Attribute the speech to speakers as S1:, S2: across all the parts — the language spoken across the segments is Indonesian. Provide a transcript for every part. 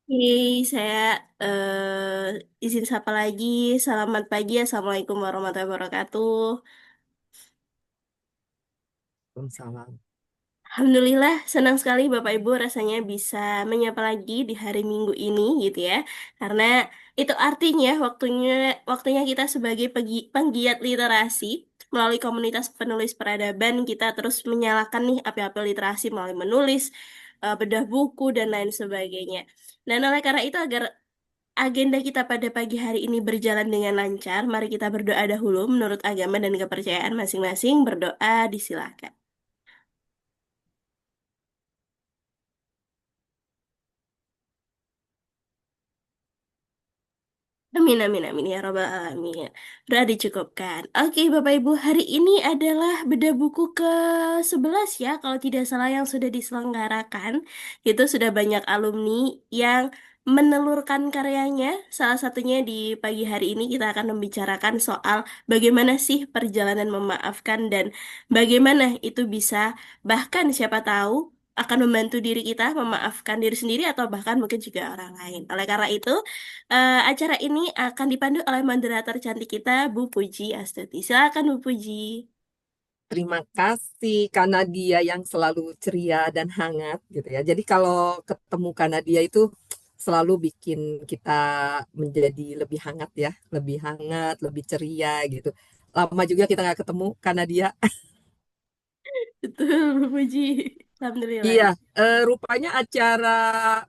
S1: Saya izin sapa lagi. Selamat pagi, Assalamualaikum warahmatullahi wabarakatuh.
S2: Waalaikumsalam.
S1: Alhamdulillah, senang sekali Bapak Ibu rasanya bisa menyapa lagi di hari Minggu ini gitu ya. Karena itu artinya waktunya kita sebagai penggiat literasi melalui komunitas penulis peradaban kita terus menyalakan nih api-api literasi melalui menulis, bedah buku dan lain sebagainya. Dan oleh karena itu agar agenda kita pada pagi hari ini berjalan dengan lancar, mari kita berdoa dahulu menurut agama dan kepercayaan masing-masing. Berdoa disilakan. Amin, amin, amin, ya Rabbal Alamin. Udah dicukupkan. Oke, Bapak Ibu, hari ini adalah bedah buku ke-11 ya, kalau tidak salah yang sudah diselenggarakan. Itu sudah banyak alumni yang menelurkan karyanya. Salah satunya di pagi hari ini kita akan membicarakan soal bagaimana sih perjalanan memaafkan dan bagaimana itu bisa bahkan siapa tahu akan membantu diri kita memaafkan diri sendiri atau bahkan mungkin juga orang lain. Oleh karena itu, acara ini akan dipandu oleh moderator cantik kita, Bu Puji Astuti. Silakan Bu Puji.
S2: Terima kasih karena dia yang selalu ceria dan hangat gitu ya. Jadi kalau ketemu karena dia itu selalu bikin kita menjadi lebih hangat ya, lebih hangat, lebih ceria gitu. Lama juga kita nggak ketemu karena dia.
S1: Betul, Bu Puji. Alhamdulillah.
S2: Iya, rupanya acara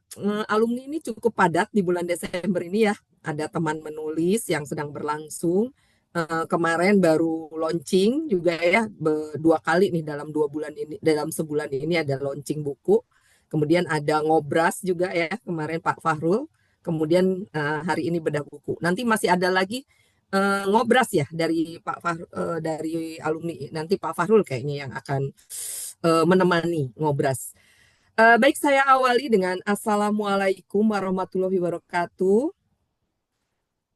S2: alumni ini cukup padat di bulan Desember ini ya. Ada teman menulis yang sedang berlangsung. Kemarin baru launching juga ya, dua kali nih dalam 2 bulan ini, dalam sebulan ini ada launching buku. Kemudian ada ngobras juga ya kemarin Pak Fahrul. Kemudian hari ini bedah buku. Nanti masih ada lagi ngobras ya dari Pak Fahrul, dari alumni. Nanti Pak Fahrul kayaknya yang akan menemani ngobras. Baik, saya awali dengan Assalamualaikum warahmatullahi wabarakatuh.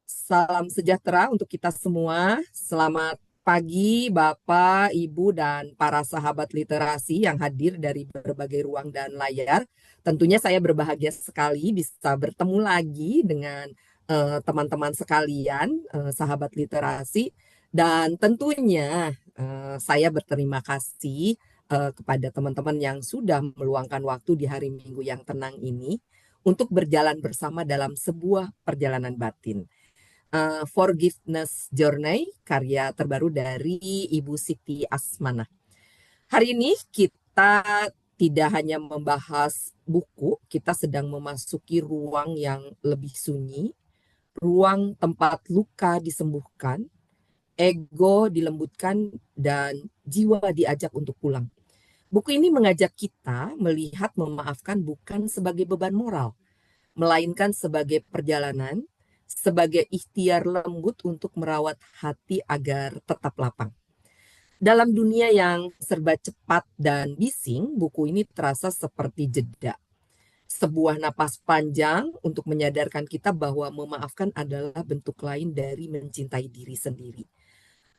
S2: Salam sejahtera untuk kita semua. Selamat pagi, Bapak, Ibu, dan para sahabat literasi yang hadir dari berbagai ruang dan layar. Tentunya saya berbahagia sekali bisa bertemu lagi dengan teman-teman sekalian, sahabat literasi. Dan tentunya saya berterima kasih kepada teman-teman yang sudah meluangkan waktu di hari Minggu yang tenang ini untuk berjalan bersama dalam sebuah perjalanan batin. Forgiveness Journey, karya terbaru dari Ibu Siti Asmanah. Hari ini kita tidak hanya membahas buku, kita sedang memasuki ruang yang lebih sunyi, ruang tempat luka disembuhkan, ego dilembutkan, dan jiwa diajak untuk pulang. Buku ini mengajak kita melihat memaafkan bukan sebagai beban moral, melainkan sebagai perjalanan, sebagai ikhtiar lembut untuk merawat hati agar tetap lapang. Dalam dunia yang serba cepat dan bising, buku ini terasa seperti jeda. Sebuah napas panjang untuk menyadarkan kita bahwa memaafkan adalah bentuk lain dari mencintai diri sendiri.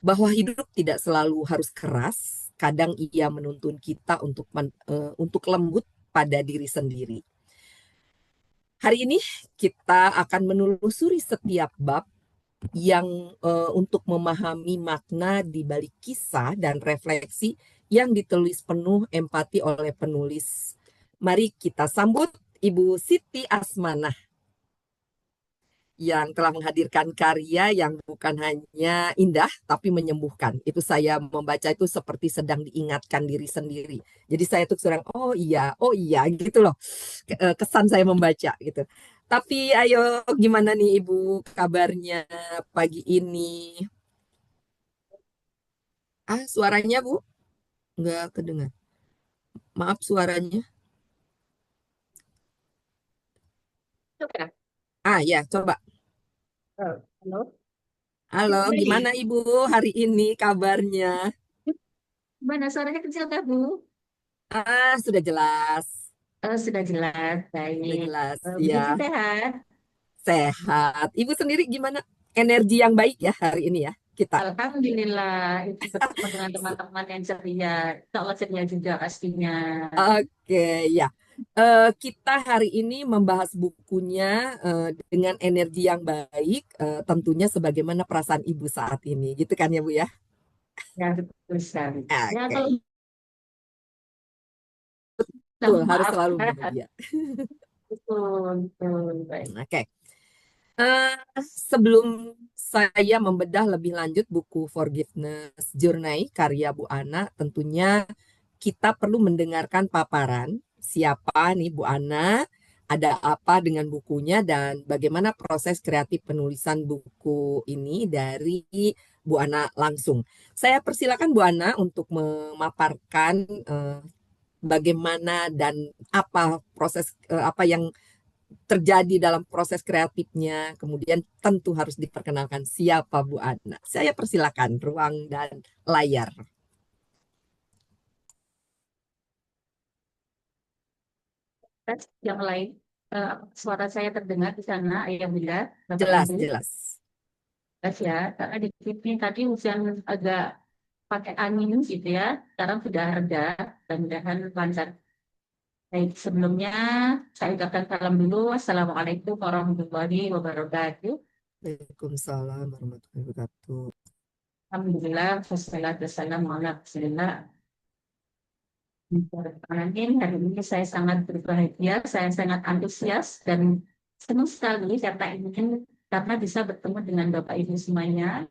S2: Bahwa hidup tidak selalu harus keras, kadang ia menuntun kita untuk lembut pada diri sendiri. Hari ini kita akan menelusuri setiap bab yang untuk memahami makna di balik kisah dan refleksi yang ditulis penuh empati oleh penulis. Mari kita sambut Ibu Siti Asmanah yang telah menghadirkan karya yang bukan hanya indah tapi menyembuhkan. Itu saya membaca itu seperti sedang diingatkan diri sendiri. Jadi saya tuh sedang oh iya gitu loh. Kesan saya membaca gitu. Tapi ayo gimana nih Ibu kabarnya pagi ini? Suaranya Bu nggak kedengar. Maaf suaranya.
S1: Oke.
S2: Ya coba.
S1: Halo.
S2: Halo, gimana
S1: Ready?
S2: Ibu hari ini kabarnya?
S1: Mana suaranya kecil tak, Bu?
S2: Sudah jelas.
S1: Oh, sudah jelas.
S2: Sudah
S1: Baik.
S2: jelas
S1: Bu Cici
S2: ya.
S1: sehat?
S2: Sehat. Ibu sendiri gimana? Energi yang baik ya hari ini ya kita.
S1: Alhamdulillah. Itu bertemu dengan teman-teman yang ceria. Insya Allah ceria juga pastinya.
S2: Oke, ya. Kita hari ini membahas bukunya dengan energi yang baik, tentunya sebagaimana perasaan Ibu saat ini, gitu kan ya Bu ya?
S1: Ya, betul sekali. Ya,
S2: Oke,
S1: kalau kita
S2: betul, harus selalu
S1: memaafkan,
S2: bahagia.
S1: betul, betul, baik.
S2: Oke. Eh, Sebelum saya membedah lebih lanjut buku Forgiveness Journey karya Bu Ana, tentunya kita perlu mendengarkan paparan siapa nih Bu Ana, ada apa dengan bukunya, dan bagaimana proses kreatif penulisan buku ini dari Bu Ana langsung. Saya persilakan Bu Ana untuk memaparkan bagaimana dan apa proses apa yang terjadi dalam proses kreatifnya. Kemudian tentu harus diperkenalkan siapa Bu Ana. Saya persilakan ruang dan layar.
S1: Yang lain, suara saya terdengar di sana, Ayah Bunda, Bapak
S2: Jelas,
S1: Ibu.
S2: jelas.
S1: Jelas ya, karena di sini tadi hujan agak pakai angin gitu ya, sekarang sudah reda dan mudahan lancar. Baik, sebelumnya saya ucapkan salam dulu. Assalamualaikum warahmatullahi wabarakatuh.
S2: Waalaikumsalam warahmatullahi wabarakatuh.
S1: Alhamdulillah, wassalatu wassalamu ala Rasulillah. Amin. Hari ini saya sangat berbahagia, saya sangat antusias dan senang sekali karena bisa bertemu dengan Bapak Ibu semuanya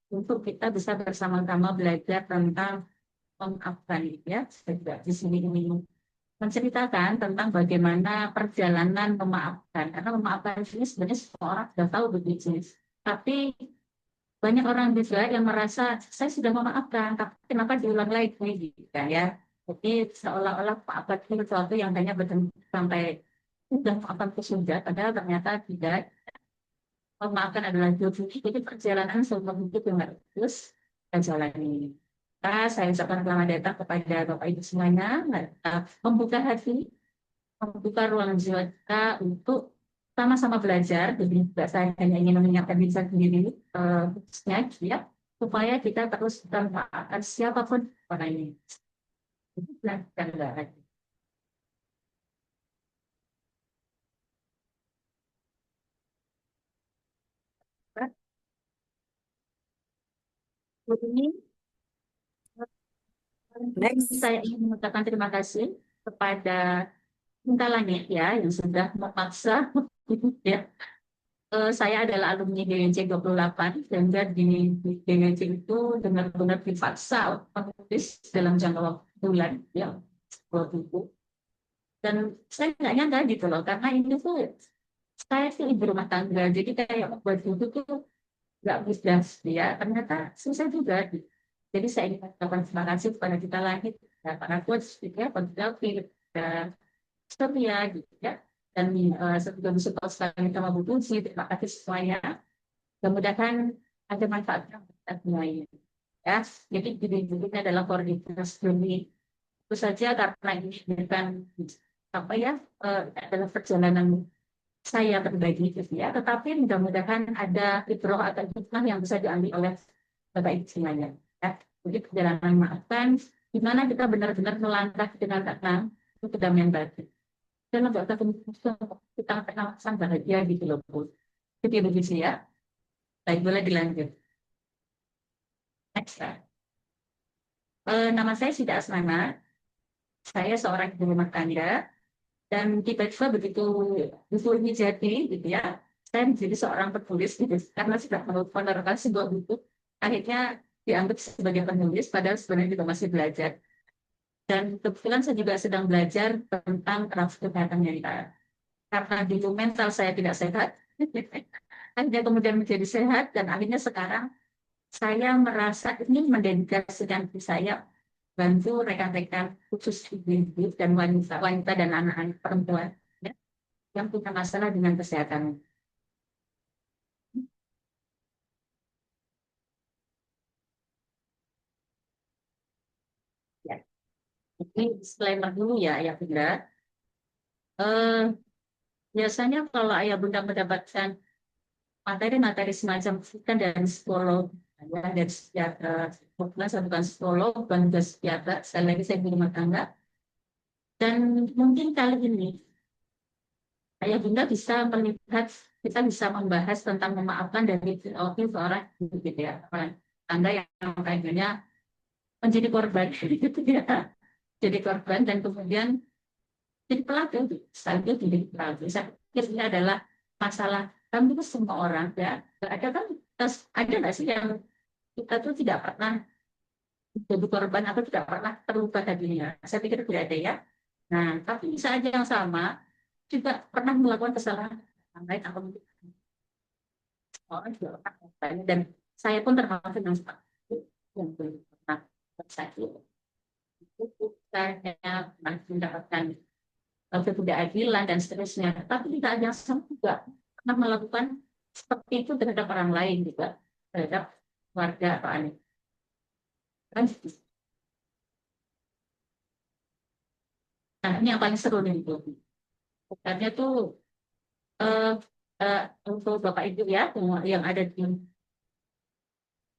S1: untuk kita bisa bersama-sama belajar tentang memaafkan ya. Saya juga di sini ingin menceritakan tentang bagaimana perjalanan memaafkan. Karena memaafkan ini sebenarnya semua orang sudah tahu begitu. Tapi banyak orang juga yang merasa saya sudah memaafkan, tapi kenapa diulang lagi gitu kan ya. Jadi seolah-olah maafkan itu sesuatu yang hanya berhenti sampai sudah maafkan itu sudah, padahal ternyata tidak. Memaafkan adalah jodoh, jadi perjalanan seumur hidup yang harus kita jalani. Saya ucapkan selamat datang kepada Bapak Ibu semuanya, membuka hati, membuka ruang jiwa kita untuk sama-sama belajar. Jadi juga saya hanya ingin mengingatkan diri saya sendiri, khususnya gitu ya, supaya kita terus memaafkan siapapun orang ini. Itu belajar lagi. Ini
S2: Next.
S1: saya ingin mengucapkan terima kasih kepada Minta Langit ya yang sudah memaksa ya. Saya adalah alumni DWC 28 sehingga di DWC itu benar-benar dipaksa menulis dalam jangka waktu bulan ya sebuah buku. Dan saya nggak nyangka gitu loh karena ini tuh saya sih ibu rumah tangga jadi kayak buat buku tuh nggak mudah ya ternyata susah juga gitu. Jadi saya ingin mengucapkan terima kasih kepada Kita Langit ya, para coach gitu ya, konsultan dan setia gitu ya. Dan saya juga bersyukur sekali sama Bu Putsi, terima kasih semuanya. Mudah-mudahan ada manfaatnya untuk kita semuanya. Ya, jadi judulnya adalah koordinasi demi itu saja karena ini bukan apa ya adalah perjalanan saya pribadi gitu ya. Tetapi mudah-mudahan ada ibroh atau hikmah yang bisa diambil oleh Bapak Ibu semuanya. Ya, jadi perjalanan maafkan di mana kita benar-benar melangkah dengan tenang untuk kedamaian batin. Dan nggak usah kita kenal sang bahagia gitu loh Bu. Jadi begitu ya. Baik, boleh dilanjut. Next. Nama saya Sida Asmana. Saya seorang ibu rumah tangga dan tiba-tiba begitu buku ini jadi gitu ya. Saya menjadi seorang penulis gitu karena sudah menerangkan sebuah buku. Akhirnya dianggap sebagai penulis padahal sebenarnya juga masih belajar. Dan kebetulan saya juga sedang belajar tentang kesehatan mental. Karena dulu mental saya tidak sehat, akhirnya kemudian menjadi sehat dan akhirnya sekarang saya merasa ini mendedikasikan diri saya bantu rekan-rekan khusus ibu-ibu dan wanita dan anak-anak perempuan ya, yang punya masalah dengan kesehatan. Ya. Ini disclaimer dulu ya, Ayah Bunda. Eh, Biasanya kalau Ayah Bunda mendapatkan materi-materi semacam itu kan dari psikolog, ya, dari psikiater. Kebetulan saya bukan psikolog, bukan juga psikiater. Sekali lagi saya ibu rumah tangga.
S3: Dan mungkin kali ini Ayah Bunda bisa melihat, kita bisa membahas tentang memaafkan dari POV seorang ibu gitu ya. Anda yang kayaknya menjadi korban gitu ya. Jadi korban dan kemudian jadi pelaku, sambil jadi pelaku. Saya pikir ini adalah masalah kami itu semua orang ya. Ada kan, ada nggak sih yang kita tuh tidak pernah jadi korban atau tidak pernah terluka tadinya? Saya pikir tidak ada ya. Nah, tapi bisa aja yang sama juga pernah melakukan kesalahan yang lain atau mungkin orang juga pernah melakukannya. Dan saya pun termasuk yang seperti itu, yang belum pernah sakit. Itu saya pernah mendapatkan ketidakadilan dan seterusnya. Tapi tidak ada yang sama juga pernah melakukan seperti itu terhadap orang lain juga, terhadap warga atau anak. Kan? Nah, ini yang paling seru nih itu. Bukannya tuh eh, untuk Bapak Ibu ya yang ada di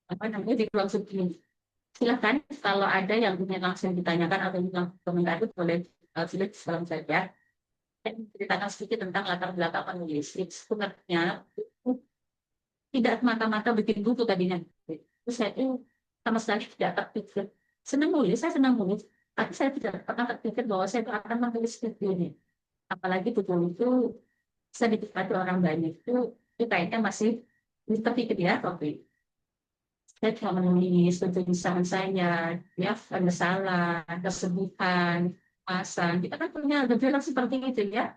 S3: apa namanya di ruang ini. Silakan kalau ada yang ingin langsung ditanyakan atau ingin komentar itu boleh tulis dalam saja. Saya ceritakan sedikit tentang latar belakang penulis. Sebenarnya tidak semata-mata bikin buku tadinya. Terus saya itu sama sekali tidak terpikir. Senang nulis, saya senang nulis. Tapi saya tidak pernah terpikir bahwa saya itu akan menulis buku ini. Apalagi buku itu bisa dinikmati orang banyak itu kayaknya masih terpikir ya, tapi saya cuma menulis tulisan saya, ya penyesalan, kesedihan, masan. Kita kan punya gejolak seperti itu ya.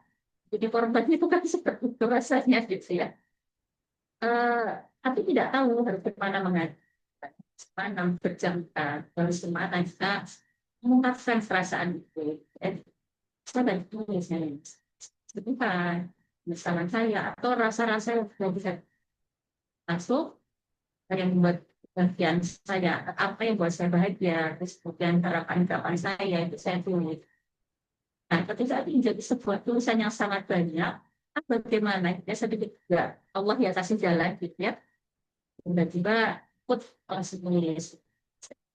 S3: Jadi korban itu kan seperti itu rasanya gitu ya. Eh, tapi tidak tahu harus kemana mengadu, mana bercerita, harus kemana kita mengungkapkan perasaan itu. Dan saya banyak tulisnya kesedihan, penyesalan saya, atau rasa-rasa yang tidak bisa masuk, yang membuat bagian saya, apa yang buat saya bahagia, terus kemudian harapan-harapan saya itu saya tulis. Nah, ketika itu menjadi sebuah tulisan yang sangat banyak, bagaimana ya saya pikir juga Allah ya kasih jalan gitu ya, tiba-tiba put langsung menulis.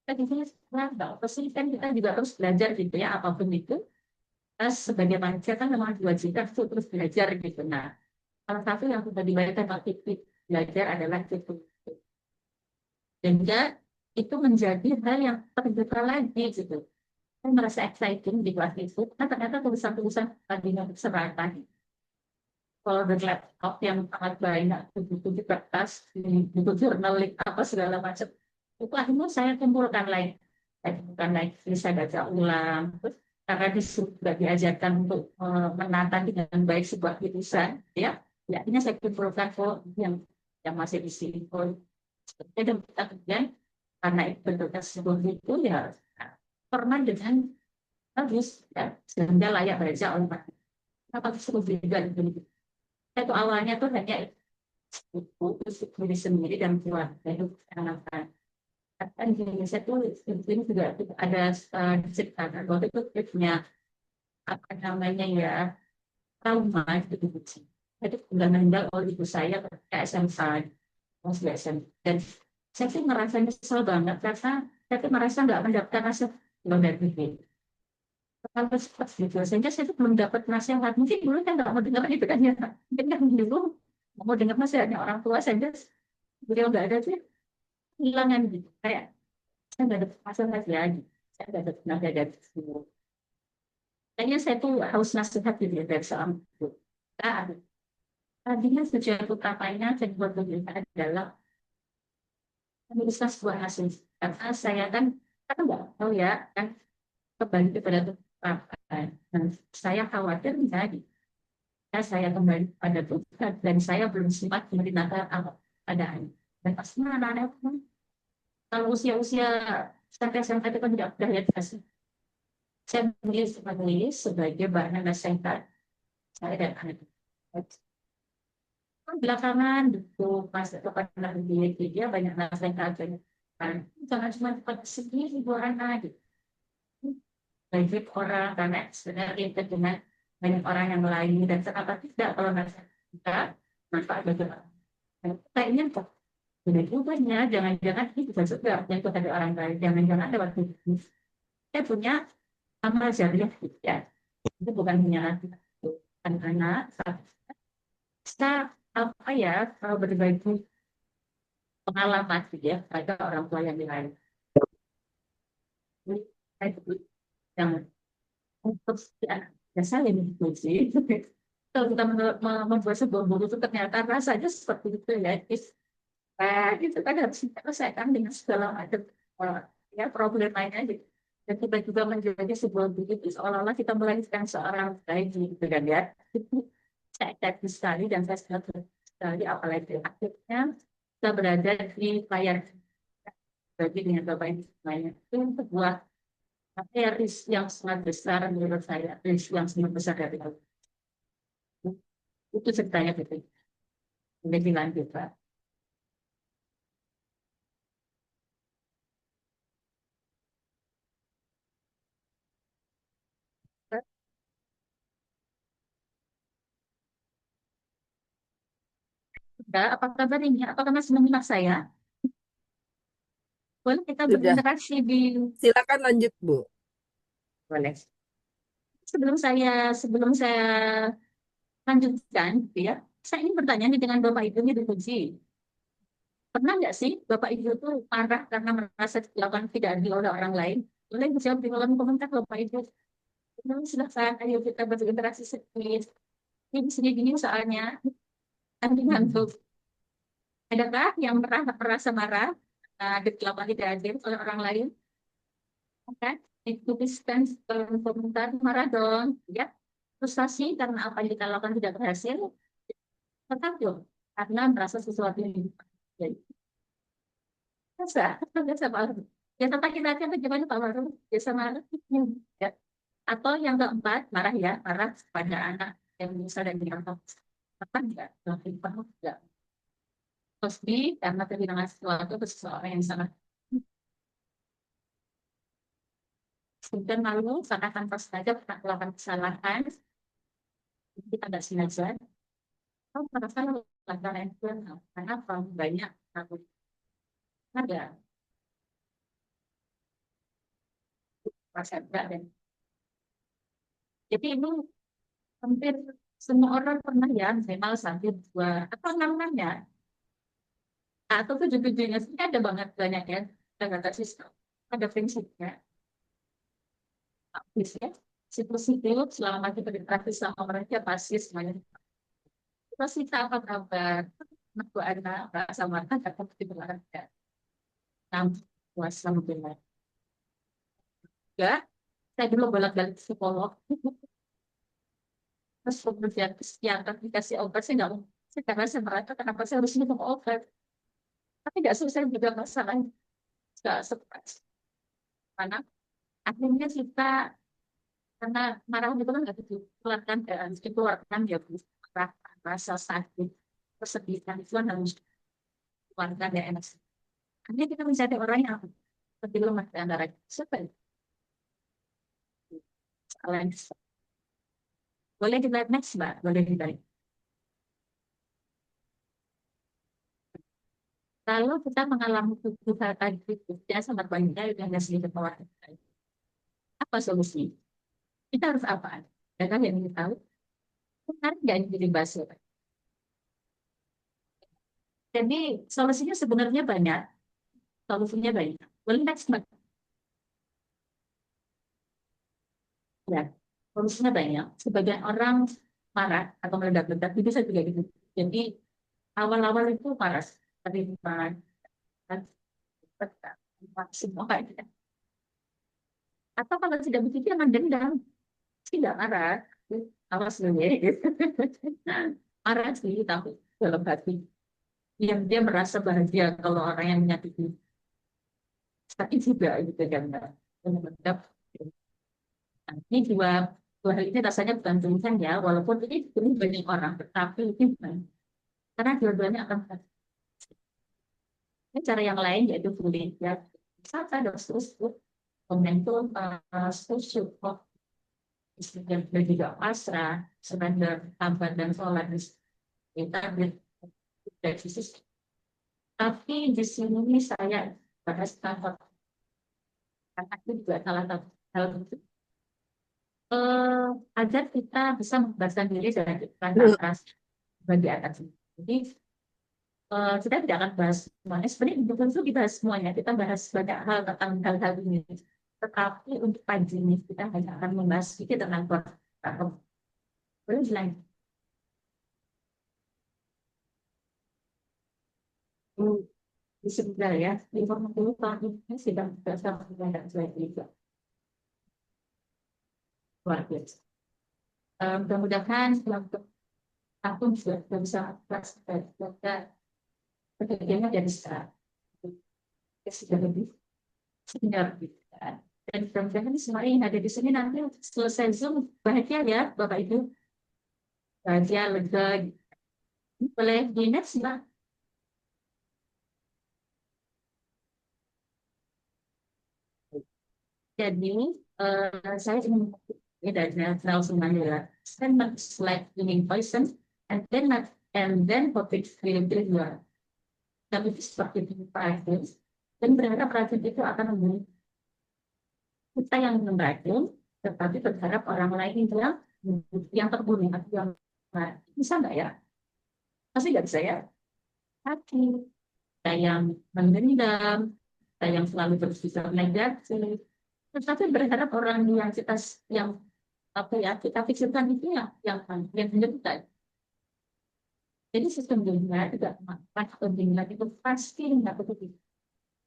S3: Kan ini nggak apa sih, kan kita juga harus belajar gitu ya, apapun itu. Kita sebagai manusia kan memang diwajibkan untuk terus belajar gitu. Nah, salah satu yang sudah dibayar waktu belajar adalah itu. Dan juga itu menjadi hal yang terbuka lagi gitu. Saya merasa exciting di kelas itu, karena ternyata tulisan-tulisan tadinya berserakan. Kalau dari laptop yang sangat banyak, buku di kertas, buku jurnaling, apa segala macam, itu akhirnya saya kumpulkan lagi. Saya kumpulkan lagi, saya baca ulang. Terus, karena disuruh juga diajarkan untuk menata dengan baik sebuah tulisan, ya akhirnya saya kumpulkan yang masih di sini. Dan kita kemudian karena itu bentuknya sebuah itu ya format dengan bagus ya sehingga layak baca oleh masyarakat. Apa sebuah juga itu itu awalnya tuh hanya buku diri sendiri dan keluarga itu anak-anak. Kan di Indonesia tuh ini juga ada diceritakan bahwa itu punya apa namanya ya trauma itu buku. Itu sudah meninggal oleh ibu saya ketika SMA, masih SMA. Dan saya sih merasa nyesel banget karena saya tuh merasa nggak mendapatkan nasihat dari ibu. Kalau seperti itu, sehingga saya tuh belum dapat nasihat. Mungkin dulu saya nggak mau dengar itu kan ya. Mungkin kan dulu nggak mau dengar nasihatnya orang tua, sehingga beliau nggak ada sih hilangan gitu. Kayak saya nggak ada nasihat lagi. Saya nggak ada tenaga dari situ. Kayaknya saya tuh harus nasihat gitu ya dari seorang ibu. Nah, tadinya tujuan utamanya saya buat begini adalah menuliskan sebuah hasil. Karena saya kan nggak tahu ya, kan kembali kepada Tuhan. Dan saya khawatir menjadi saya kembali pada Tuhan dan saya belum sempat memberitakan apa keadaan. Dan pasti anak-anak pun kalau usia-usia sampai SMP itu kan tidak mudah ya dikasih. Saya menulis sebagai bahan nasihat saya dan anak. Belakangan itu pas kepada dia banyak nasihat kan. Jangan cuma pada sendiri buat anak gitu. Banyak orang karena sebenarnya itu dengan banyak orang yang lain dan kenapa tidak kalau nasihat kita manfaat bagi orang. Kayaknya kok benar juga ya, jangan-jangan ini bisa juga yang itu ada orang lain, jangan-jangan ada waktu ini. Saya punya amal jariah gitu ya. Itu bukan hanya anak-anak, kita apa ya berbagi pengalaman gitu ya pada orang tua yang lain. Yang untuk ya, saya sih. Kalau kita membuat sebuah buku itu ternyata rasanya seperti itu ya. Itu kan harus diselesaikan dengan segala macam ya problem lainnya gitu. Dan tiba-tiba menjadi sebuah buku itu seolah-olah kita melahirkan seorang bayi gitu kan ya. Itu saya happy sekali dan saya sangat sekali apalagi akhirnya kita berada di layar bagi dengan Bapak Ibu semuanya. Itu sebuah risk yang sangat besar menurut saya, risk yang sangat besar dari aku. Itu ceritanya gitu. Lebih lanjut, Pak. Enggak, apa kabar ini? Apakah masih menyimak saya? Boleh kita
S2: Sudah,
S3: berinteraksi di
S2: silakan lanjut, Bu.
S3: boleh. Sebelum saya lanjutkan, gitu ya, saya ingin bertanya nih dengan Bapak Ibu nih, Uji. Pernah nggak sih Bapak Ibu tuh marah karena merasa dilakukan tidak adil oleh orang lain? Boleh dijawab di kolom komentar Bapak Ibu. Nah, silahkan, ayo kita berinteraksi sedikit. Ini di sini dingin soalnya. Nanti ngantuk. Adakah yang merasa marah dilakukan tidak adil oleh orang lain? Oke, dituliskan kolom komentar marah dong, ya. Frustasi karena apa yang kita lakukan tidak berhasil, tetap dong, karena merasa sesuatu yang jadi biasa, biasa Pak Arun. Ya tempat kita aja bagaimana Pak Arun, biasa marah, ya. Atau yang keempat, marah ya, marah pada anak yang bisa dan dianggap apa enggak, enggak. Pasti karena kehilangan sesuatu ke seseorang yang sangat dan malu karena tanpa sengaja pernah melakukan kesalahan, kita tidak sengaja. Oh, merasa melakukan itu karena terlalu banyak takut ada rasa berat dan jadi ini hampir semua orang pernah ya minimal satu dua atau enam ya atau tujuh tujuhnya sih ada banget banyak ya kata sistem ada prinsipnya ya siklus hidup selama kita berinteraksi sama mereka pasti semuanya pasti kita apa kabar aku anak rasa marah akan berolahraga enam puasa mungkin ya saya dulu bolak-balik psikolog terus kemudian psikiater dikasih obat saya nggak mau saya karena saya merasa kenapa saya harus minum obat tapi nggak selesai juga masalah nggak stres karena akhirnya kita karena marah itu kan nggak dikeluarkan dan dikeluarkan ya marah rasa sakit kesedihan itu kan harus dikeluarkan ya enak akhirnya kita mencari orang yang lebih lemah di antara siapa ya? Selain boleh dilihat next mbak boleh dilihat kalau kita mengalami tubuh tadi itu ya sangat banyak yang nggak sedikit mewarnai apa solusi kita harus apa dan kan yang kita tahu menarik nggak ini jadi bahasa jadi solusinya sebenarnya banyak solusinya banyak boleh next mbak ya solusinya banyak sebagian orang marah atau meledak-ledak itu bisa juga gitu jadi awal-awal itu marah tapi marah semua kayak gitu atau kalau tidak begitu jangan dendam tidak marah awas dulu ya gitu. Marah sih tapi dalam hati yang dia merasa bahagia kalau orang yang menyakiti sakit juga gitu kan Mbak. Mendadak. Nah, ini dua hal ini rasanya bukan tulisan ya walaupun ini banyak orang tetapi ini bukan karena dua-duanya akan ini cara yang lain yaitu bullying ya misalkan terus momentum social dan juga pasrah surrender tampan dan sholat kita dari sisi tapi di sini saya bahas tentang karena itu juga salah satu hal itu eh, agar kita bisa membebaskan diri dari iklan tak keras bagi atas. Jadi kita tidak akan bahas semuanya. Sebenarnya belum tentu dibahas semuanya. Kita bahas banyak hal tentang hal-hal ini. Tetapi untuk pagi ini kita hanya akan membahas sedikit tentang platform. Boleh selain disebutkan ya, informasi tahun ini sedang berdasarkan dan selain juga luar biasa. Mudah-mudahan untuk tahun sudah bisa kelas dan pekerjaannya dari sekarang sudah lebih senior gitu kan. Dan mudah-mudahan semua yang ada di sini nanti selesai Zoom bahagia ya Bapak Ibu, bahagia lega. Boleh di next Mbak. Jadi saya ingin dari Nelson Mandela, stand not like winning poison and then not and then hope it will be you. Tapi itu seperti itu racun dan berharap racun itu akan membunuh kita yang meracun, tetapi berharap orang lain yang terbunuh atau yang bisa nggak ya? Pasti nggak bisa ya. Hati kita yang mendendam, kita yang selalu berpikir negatif, tetapi berharap orang yang yang apa ya kita pikirkan itu yang menjadi. Jadi sesungguhnya juga pas pembinaan itu pasti nggak begitu.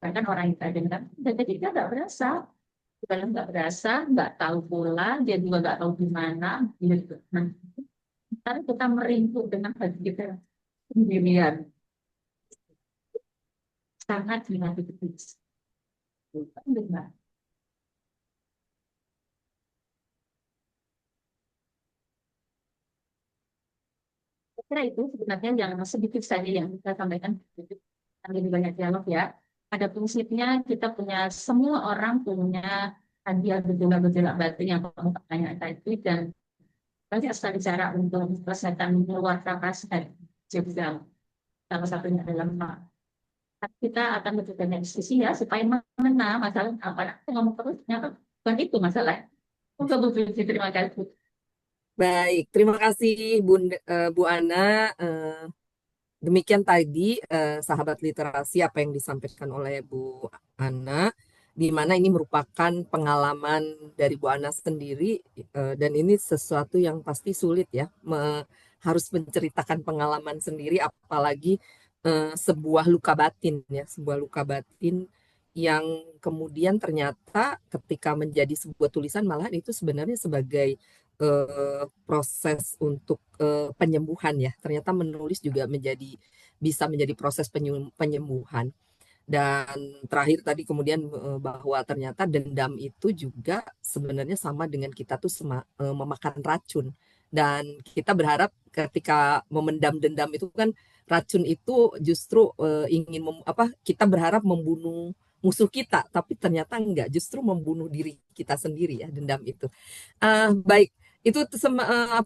S3: Bahkan orang yang kita dengar, jadi kita nggak berasa, kita nggak berasa, nggak tahu pula, dia juga nggak tahu gimana, gitu. Nah, ntar kita meringkuk dengan hati kita sendirian, sangat negatif. Bukan benar. Saya kira itu sebenarnya yang sedikit saja yang kita sampaikan, lebih banyak dialog ya. Pada prinsipnya kita punya semua orang punya hadiah gejolak-gejolak batin yang kamu tanya tadi dan banyak sekali cara untuk menyelesaikan mengeluarkan rasa juga salah satunya adalah kita akan lebih banyak diskusi ya supaya mengenal masalah apa ngomong terus ternyata bukan itu masalah. Semoga Bu Fitri, terima kasih.
S2: Baik, terima kasih Bu Ana. Demikian tadi sahabat literasi apa yang disampaikan oleh Bu Ana, di mana ini merupakan pengalaman dari Bu Ana sendiri, dan ini sesuatu yang pasti sulit ya, harus menceritakan pengalaman sendiri, apalagi sebuah luka batin ya, sebuah luka batin yang kemudian ternyata ketika menjadi sebuah tulisan malahan itu sebenarnya sebagai proses untuk penyembuhan ya. Ternyata menulis juga bisa menjadi proses penyembuhan. Dan terakhir tadi kemudian bahwa ternyata dendam itu juga sebenarnya sama dengan kita tuh memakan racun. Dan kita berharap ketika memendam dendam itu kan racun itu justru kita berharap membunuh musuh kita, tapi ternyata enggak, justru membunuh diri kita sendiri ya dendam itu. Baik, itu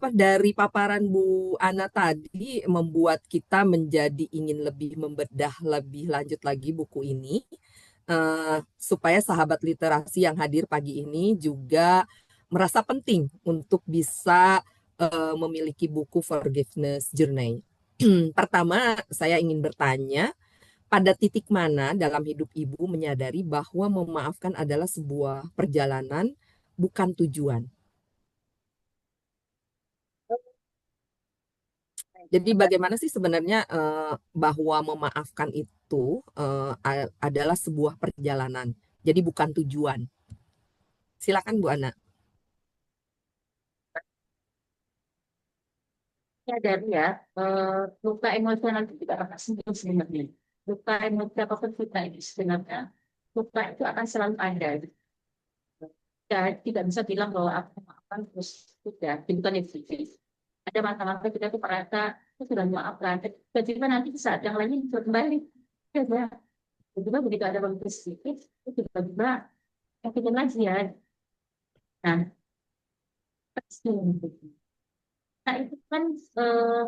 S2: dari paparan Bu Ana tadi membuat kita menjadi ingin lebih membedah lebih lanjut lagi buku ini, supaya sahabat literasi yang hadir pagi ini juga merasa penting untuk bisa memiliki buku Forgiveness Journey. Pertama, saya ingin bertanya, pada titik mana dalam hidup Ibu menyadari bahwa memaafkan adalah sebuah perjalanan, bukan tujuan? Jadi bagaimana sih sebenarnya bahwa memaafkan itu adalah sebuah perjalanan, jadi bukan tujuan. Silakan Bu Ana.
S3: Ya dari ya luka emosional itu tidak akan sembuh sebenarnya. Luka emosional apapun kita itu sebenarnya luka itu akan selalu ada. Ya, tidak bisa bilang bahwa aku memaafkan terus sudah itu kan itu. Ada masa-masa kita tuh merasa itu sudah memaafkan, tiba-tiba nanti di saat yang lain itu kembali. Ya, ya. Tiba-tiba begitu ada waktu sedikit, itu tiba-tiba yakin lagi ya. Nah, nah itu kan eh,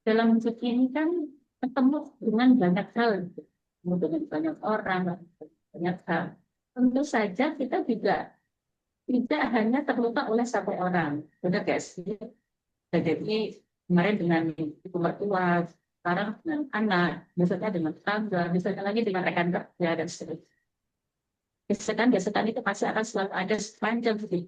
S3: dalam hidup ini kan ketemu dengan banyak hal, gitu. Ketemu dengan banyak orang, banyak hal. Tentu saja kita juga tidak hanya terluka oleh satu orang, benar gak sih? Jadi kemarin dengan ibu mertua, sekarang dengan anak, biasanya dengan tetangga, biasanya lagi dengan rekan kerja dan seterusnya. Gesekan-gesekan itu pasti akan selalu ada sepanjang hidup.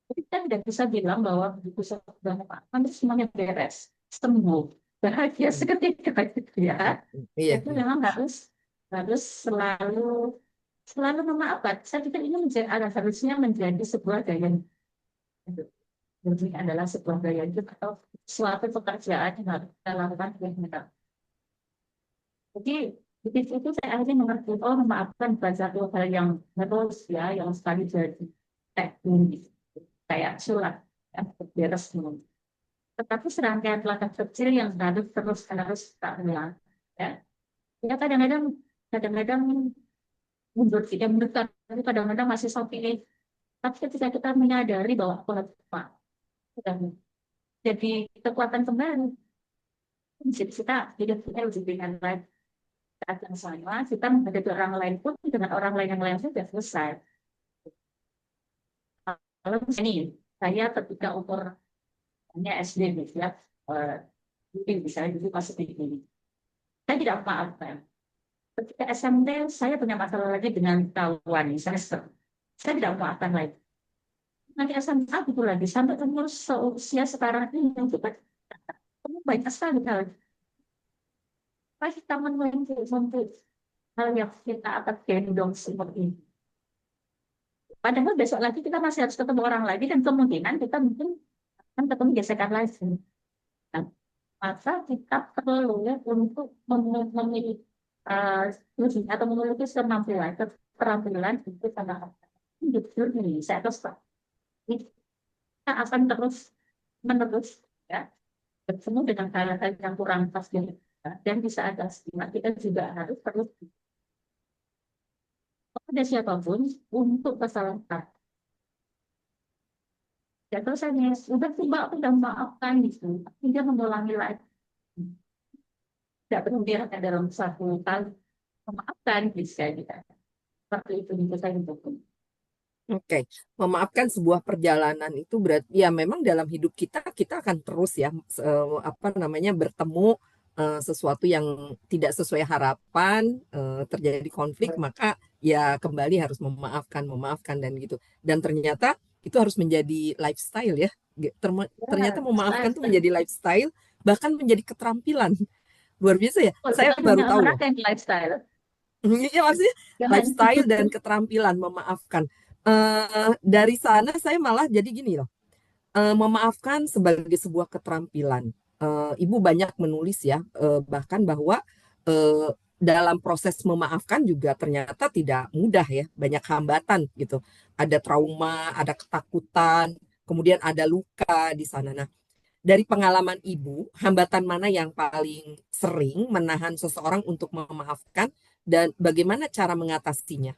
S3: Jadi kita tidak bisa bilang bahwa begitu sudah memaafkan itu semuanya beres, sembuh, bahagia seketika gitu ya.
S2: Iya,
S3: Itu
S2: iya.
S3: memang harus harus selalu selalu memaafkan. Saya pikir ini harusnya menjadi sebuah gaya hidup. Ini adalah sebuah gaya hidup atau suatu pekerjaan yang harus kita lakukan dengan benar. Jadi di situ saya akhirnya mengerti, oh memaafkan bukan satu hal yang terus ya, yang sekali jadi teknik kayak surat ya, beres dulu. Tetapi serangkaian langkah kecil yang harus terus harus kita ulang. Ya, ya kadang-kadang mundur tidak mundur, tapi kadang-kadang masih pilih. Tapi ketika kita menyadari bahwa aku harus lupa, jadi kekuatan kembali. Jadi kita hidup kita lebih ringan lagi. Saat yang sama, kita menghadapi orang lain pun dengan orang lain yang lain sudah selesai. Kalau misalnya nih, saya ketika umur hanya SD gitu ya, misalnya dulu masih begini, saya tidak maafkan. Ketika SMP, saya punya masalah lagi dengan kawan, misalnya saya tidak memaafkan lagi. Nanti SMA itu lagi, sampai umur seusia sekarang ini, yang kita banyak sekali hal. Pasti kita menuntut hal yang kita akan gendong seperti ini. Padahal besok lagi kita masih harus ketemu orang lagi dan kemungkinan kita mungkin akan ketemu gesekan lagi. Nah, maka kita perlu ya untuk memiliki atau memiliki kemampuan, keterampilan itu karena jujur nih, saya terus kita akan terus menerus ya bertemu dengan hal-hal yang kurang pas dan bisa ada stigma kita juga harus terus kepada siapapun untuk kesalahan. Ya terus saya udah tiba aku udah maafkan gitu, tidak mengulangi lagi. Tidak berhenti hanya dalam satu kali memaafkan bisa gitu. Seperti itu bisa saya untuk.
S2: Oke, memaafkan sebuah perjalanan itu berarti ya memang dalam hidup kita akan terus ya apa namanya bertemu sesuatu yang tidak sesuai harapan, terjadi konflik, maka ya kembali harus memaafkan dan gitu. Dan ternyata itu harus menjadi lifestyle ya. Ternyata
S3: Ya,
S2: memaafkan
S3: saya
S2: itu menjadi lifestyle, bahkan menjadi keterampilan. Luar biasa ya. Saya
S3: bukan
S2: baru
S3: hanya
S2: tahu loh.
S3: olahraga yang lifestyle.
S2: Iya maksudnya
S3: Jangan.
S2: lifestyle dan keterampilan memaafkan. Dari sana saya malah jadi gini loh, memaafkan sebagai sebuah keterampilan. Ibu banyak menulis ya, bahkan bahwa dalam proses memaafkan juga ternyata tidak mudah ya, banyak hambatan gitu. Ada trauma, ada ketakutan, kemudian ada luka di sana. Nah, dari pengalaman ibu, hambatan mana yang paling sering menahan seseorang untuk memaafkan dan bagaimana cara mengatasinya?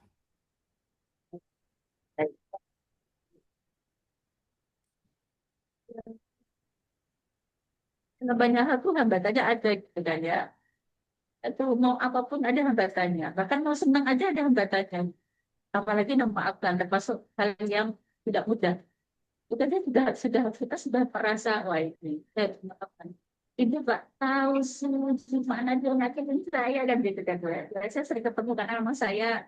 S3: Banyak hal tuh hambatannya ada gitu kan ya. Itu mau apapun ada hambatannya. Bahkan mau senang aja ada hambatannya. Apalagi memaafkan termasuk hal yang tidak mudah. Kita sudah kita sudah merasa wah ini saya memaafkan. Ini Pak tahu sih mana dia nyakitin saya dan gitu kan. Saya sering ketemu karena memang saya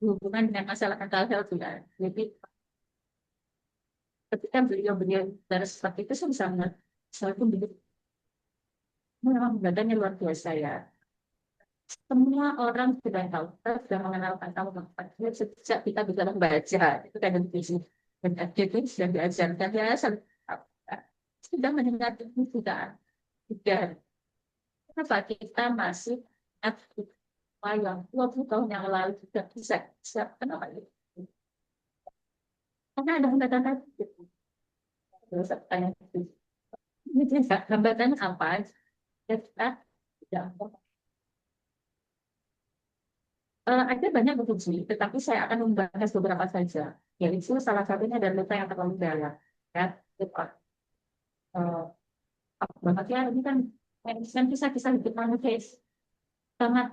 S3: hubungan dengan masalah mental health juga. Jadi ketika beliau-beliau dari seperti itu saya bisa melihat saya pun begitu memang badannya luar biasa ya. Semua orang sudah tahu, kita sudah mengenalkan kamu manfaatnya sejak kita bisa membaca. Itu kan yang visi. Dan itu sudah diajarkan ya, sudah mendengar itu sudah. Kenapa kita masih aktif yang 20 tahun yang lalu sudah bisa siap kenapa itu? Karena ada hambatan itu. Terus saya tanya itu. Ini hambatan apa? Ya kita tidak ada banyak fungsi, tetapi saya akan membahas beberapa saja. Yaitu salah satunya adalah luka yang terlalu dalam. Ya, luka. Banget ya, ini kan kisah-kisah hidup manusia sangat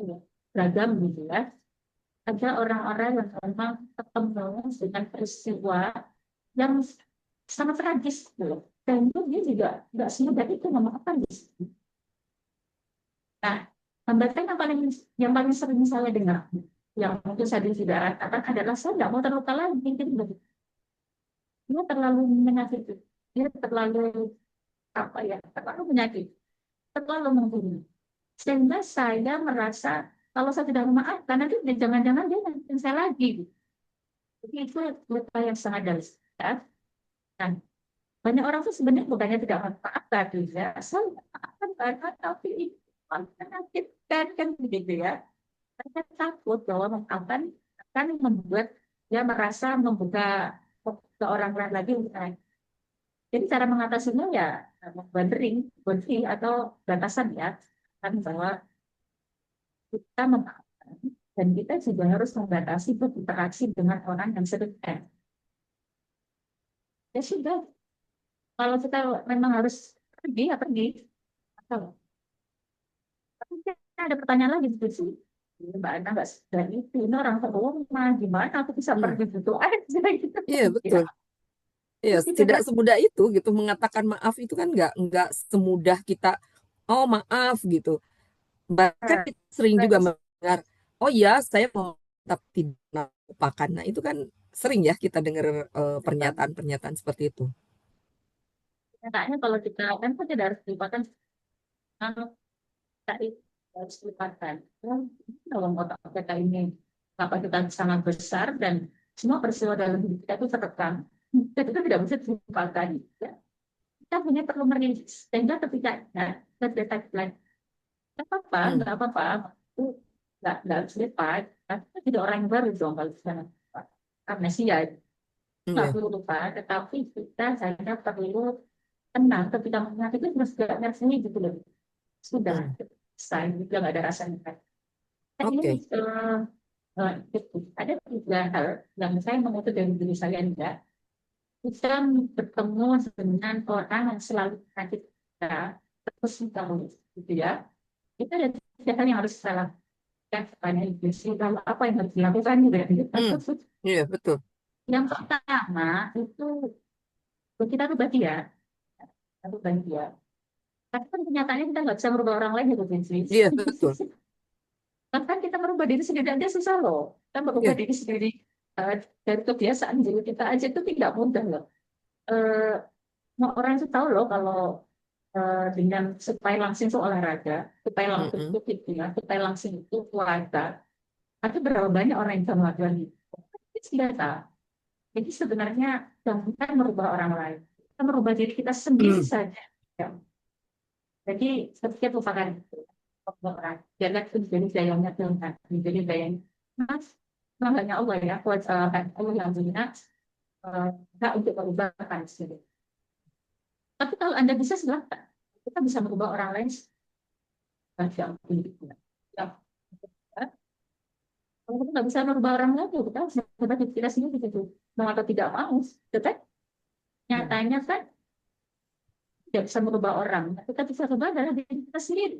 S3: ini, beragam gitu ya. ada orang-orang yang memang ketemu dengan peristiwa yang sangat tragis gitu loh. Dan itu dia juga nggak semudah itu memaafkan di situ. Nah, hambatan yang paling sering saya dengar, yang mungkin saya tidak katakan adalah saya nggak mau terluka lagi. Gitu. Dia terlalu menyakiti, dia terlalu apa ya, terlalu menyakiti, terlalu membunuh. Sehingga saya merasa kalau saya tidak memaafkan nanti jangan-jangan dia nyakitin saya lagi. Jadi itu luka yang sangat dalam. Nah, banyak orang tuh sebenarnya bukannya tidak memaafkan, ya, saya memaafkan karena tapi itu menyakitkan kan begitu ya. Saya takut bahwa memaafkan akan membuat dia merasa membuka ke orang lain lagi. Jadi cara mengatasinya ya boundary atau batasan ya, kan bahwa kita memaafkan dan kita juga harus membatasi berinteraksi dengan orang yang sedekat. Ya sudah, kalau kita memang harus pergi ya pergi. Atau, tapi ada pertanyaan lagi gitu sih. Mbak Ana nggak sedang itu, ini orang rumah, gimana aku bisa
S2: Hmm.
S3: pergi gitu aja gitu.
S2: Iya
S3: Ya,
S2: betul. Iya,
S3: tidak
S2: tidak
S3: kan?
S2: semudah itu gitu mengatakan maaf itu kan nggak semudah kita oh maaf gitu. Bahkan kita sering juga mendengar oh iya saya mau tapi tidak lupakan. Nah itu kan sering ya kita dengar pernyataan-pernyataan seperti itu.
S3: Katanya kalau kita kan tidak harus dilupakan, kalau kita itu harus dilupakan. Dalam otak kita ini kapasitas sangat besar dan semua peristiwa dalam hidup kita itu terekam. Dan itu tidak bisa dilupakan. Ya. Kita hanya perlu merilis. Sehingga ketika kita deadline,
S2: Hmm.
S3: nggak apa-apa. Itu nggak harus lupa. Kita tidak orang yang baru dong kalau misalnya amnesia. Nggak
S2: Iya.
S3: perlu lupa, tetapi kita hanya perlu tenang ketika mengingat itu harus gak ngerti gitu loh. Sudah
S2: Hmm.
S3: selesai, juga nggak ada rasanya. Nah, ini
S2: Oke.
S3: ada tiga hal yang saya mengutip dari diri saya enggak. Kita bertemu dengan orang yang selalu menyakiti kita, terus kita gitu ya. Itu ada tiga hal yang harus kita lakukan kepada iblis. Lalu apa yang harus dilakukan juga.
S2: Hmm. Iya betul.
S3: Yang pertama itu kita rubah dia, rubah dia. Tapi kan kenyataannya kita nggak bisa merubah orang lain gitu, Vinci.
S2: Iya betul.
S3: Bahkan kita merubah diri sendiri aja susah loh. Kita merubah
S2: Iya.
S3: diri sendiri eh, dari kebiasaan diri kita aja itu tidak mudah loh. Eh, Semua orang itu tahu loh kalau dengan supaya langsing itu olahraga, supaya langsing
S2: Mm-mm.
S3: itu fitnah, supaya langsing itu puasa. Tapi berapa banyak orang yang bisa melakukan itu? Itu senjata. Jadi sebenarnya jangan merubah orang lain. Kita merubah diri kita sendiri
S2: Hmm.
S3: saja. Ya. Jadi setiap lupakan itu. Orang. Jangan menjadi dayanya Tuhan, menjadi dayanya. Mas, hanya Allah ya, Allah yang punya hak untuk merubahkan sendiri. Tapi kalau Anda bisa silahkan. Kita bisa merubah orang lain. Yang ya. Kalau kita nggak bisa merubah orang lain, kita harus merubah diri kita sendiri gitu. Mau atau tidak mau, tetapi
S2: Hmm.
S3: nyatanya kan tidak bisa merubah orang. Kita bisa merubah adalah diri kita sendiri.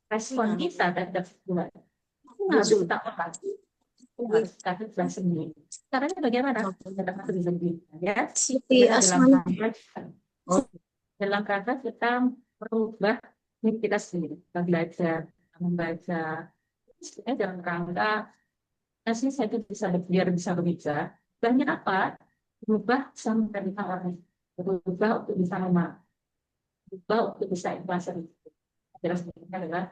S3: Respon kita terhadap sebuah itu harus kita olah. Itu harus kita kerja sendiri. Caranya bagaimana? Kita kerja sendiri. Ya,
S1: Siti
S3: dalam
S1: Asma.
S2: Oke.
S3: dalam rangka kita merubah diri kita sendiri. Kita belajar, membaca. Dalam rangka sih saya itu bisa biar bisa berbicara. Banyak apa? Berubah sama menerima orang. Berubah untuk bisa memaafkan. Berubah untuk bisa ikhlas. Jelas sebenarnya adalah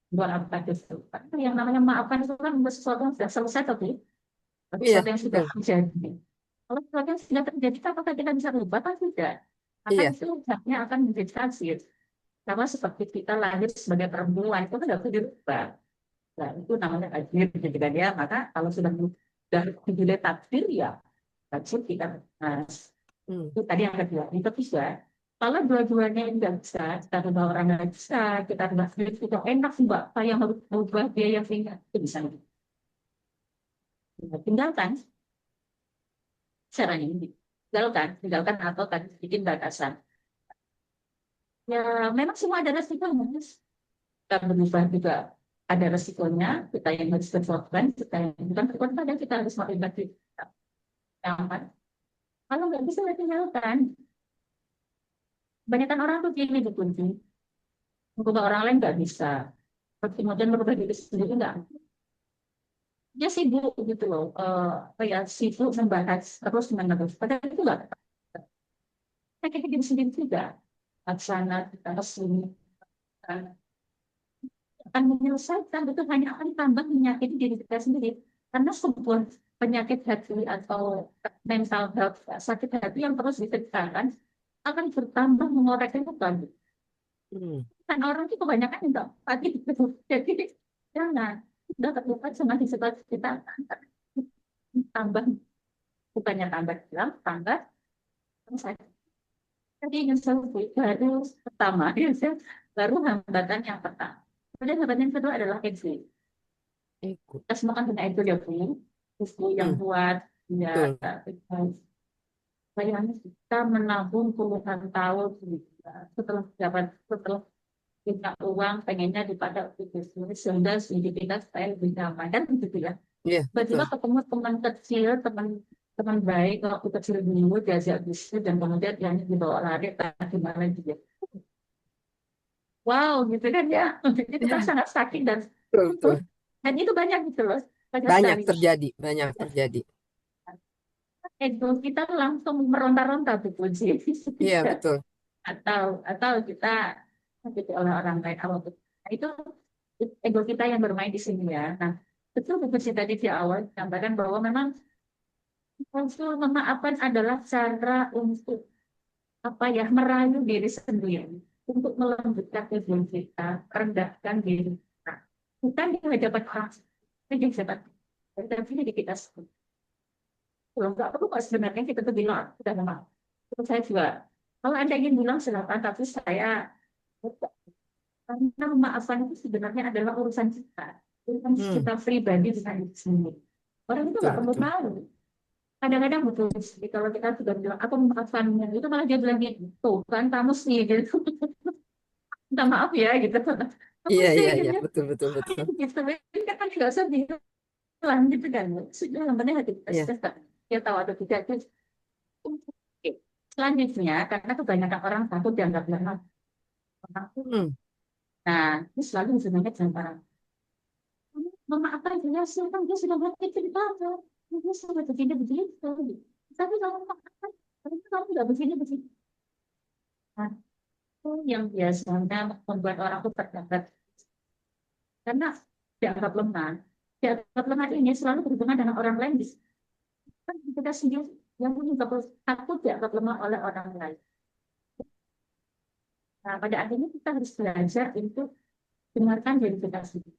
S3: buat apa itu. Yang namanya maafkan itu kan sesuatu yang sudah selesai tapi
S2: Iya
S3: sesuatu yang sudah
S2: betul.
S3: terjadi. Kalau sesuatu yang sudah terjadi, apakah kita bisa berubah? Kan tidak. Maka
S2: Iya.
S3: itu haknya akan menjadi hasil. Sama seperti kita lahir sebagai perempuan, itu kan tidak bisa dirubah. Nah, itu namanya takdir. Jadi kan ya, maka kalau sudah dijadikan takdir ya, takdir kita. Nah,
S2: Hmm.
S3: itu tadi yang kedua. Yang ketiga, kalau dua-duanya nggak bisa, kita rubah orang nggak bisa, kita rubah sendiri, itu enak sih Mbak. Saya harus merubah dia yang sehingga itu bisa. Tinggalkan caranya ini. Tinggalkan atau tadi bikin batasan. Ya, memang semua ada resikonya, Mas. Kita berubah juga. ada resikonya, kita yang harus berkorban, kita yang bukan berkorban, dan kita harus melakukan nyaman. Kalau nggak bisa ya tinggalkan. Kebanyakan orang tuh gini dikunci, mengubah orang lain nggak bisa. Kemudian merubah diri sendiri nggak. Dia sibuk gitu loh, kayak sibuk membahas terus menerus. Padahal itu nggak. Kita diri sendiri juga. Laksana, kita sini, akan menyelesaikan itu hanya akan tambah menyakiti diri kita sendiri. Karena sebuah penyakit hati atau mental health, sakit hati yang terus diceritakan akan bertambah mengoreknya lagi.
S2: Hmm.
S3: Kan orang itu kebanyakan enggak pagi gitu. Jadi jangan udah terluka sama disebut kita tambah, bukannya tambah hilang, tambah sakit. Jadi ingin baru pertama ya, baru hambatan yang pertama. Kemudian hambatan yang kedua adalah ego.
S2: Ikut.
S3: Kita semua kan punya ego ya, Bu. Ego yang
S2: Hmm,
S3: kuat, ya.
S2: betul.
S3: Bayangin kita menabung puluhan tahun setelah dapat, setelah kita uang pengennya dipakai untuk bisnis sehingga hidup kita supaya lebih nyaman kan begitu ya.
S2: Iya,
S3: Tiba-tiba
S2: betul.
S3: ketemu teman kecil, teman teman baik waktu kecil dulu diajak bisnis dan kemudian dia dibawa lari tadi malam juga. Wow gitu kan ya. Jadi kita
S2: Ya,
S3: sangat sakit
S2: betul, betul.
S3: dan itu banyak gitu loh. Banyak
S2: Banyak
S3: sekali.
S2: terjadi, banyak terjadi.
S3: Ego kita langsung meronta-ronta tuh Puji.
S2: Iya, betul.
S3: Atau kita sakiti oleh orang lain awal nah, itu ego kita yang bermain di sini ya. Nah, betul Bu Puji tadi di awal sampaikan bahwa memang unsur memaafkan adalah cara untuk apa ya merayu diri sendiri untuk melembutkan ego kita, rendahkan diri kita. Bukan di hadapan orang, tapi di hadapan diri kita sendiri. Kalau nggak perlu kok sebenarnya kita tuh bilang sudah memang. Terus saya juga, kalau Anda ingin bilang silakan, tapi saya karena memaafkan itu sebenarnya adalah urusan kita, urusan
S2: Hmm,
S3: kita pribadi dengan diri sendiri. Orang itu
S2: betul,
S3: nggak perlu
S2: betul.
S3: tahu. Kadang-kadang betul sih kalau kita sudah bilang aku memaafkannya, itu malah dia bilang gitu, kan kamu sih gitu, minta maaf ya gitu. Kamu
S2: Iya,
S3: sih
S2: iya, iya,
S3: gitu,
S2: betul, betul, betul.
S3: gitu. Kan nggak usah bilang gitu kan. Sudah yang penting hati kita
S2: Iya.
S3: sudah dia tahu atau tidak. Oke. Selanjutnya, karena kebanyakan orang takut dianggap lemah.
S2: Hmm,
S3: Nah, ini selalu sebenarnya jangan memaafkan dia sih kan dia sudah ngerti ceritanya. Dia sudah begini begitu. Tapi kalau memaafkan, ternyata kamu tidak begini begitu. Nah, itu yang biasanya membuat orang itu terdapat karena dianggap lemah. Dianggap lemah ini selalu berhubungan dengan orang lain. Kan kita sendiri yang juga takut dianggap lemah oleh orang lain. Nah, pada akhirnya kita harus belajar untuk dengarkan diri kita sendiri.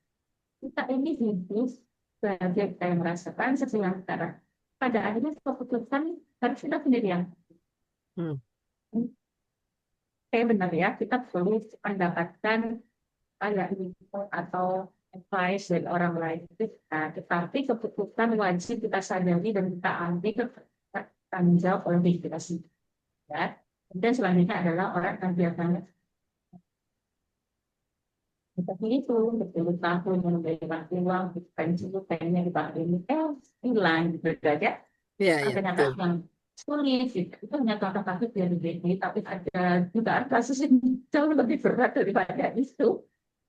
S3: Kita ini hidup sebagai kita yang merasakan sesuai antara. Pada akhirnya keputusan harus kita sendiri yang
S2: hmm,
S3: kayak benar ya, kita perlu mendapatkan kayak info atau advice dari orang lain. Nah, tetapi keputusan wajib kita sadari dan kita ambil tanggung jawab oleh diri kita sendiri. Ya. Dan selanjutnya adalah orang yang biasanya seperti itu, bertahun-tahun memberikan uang, pensiun, pengennya dipakai ini, hilang gitu aja.
S2: iya, iya,
S3: Ternyata
S2: betul.
S3: yang sulit gitu. Itu hanya contoh kasus dari BD, tapi ada juga kasus yang jauh lebih berat daripada itu.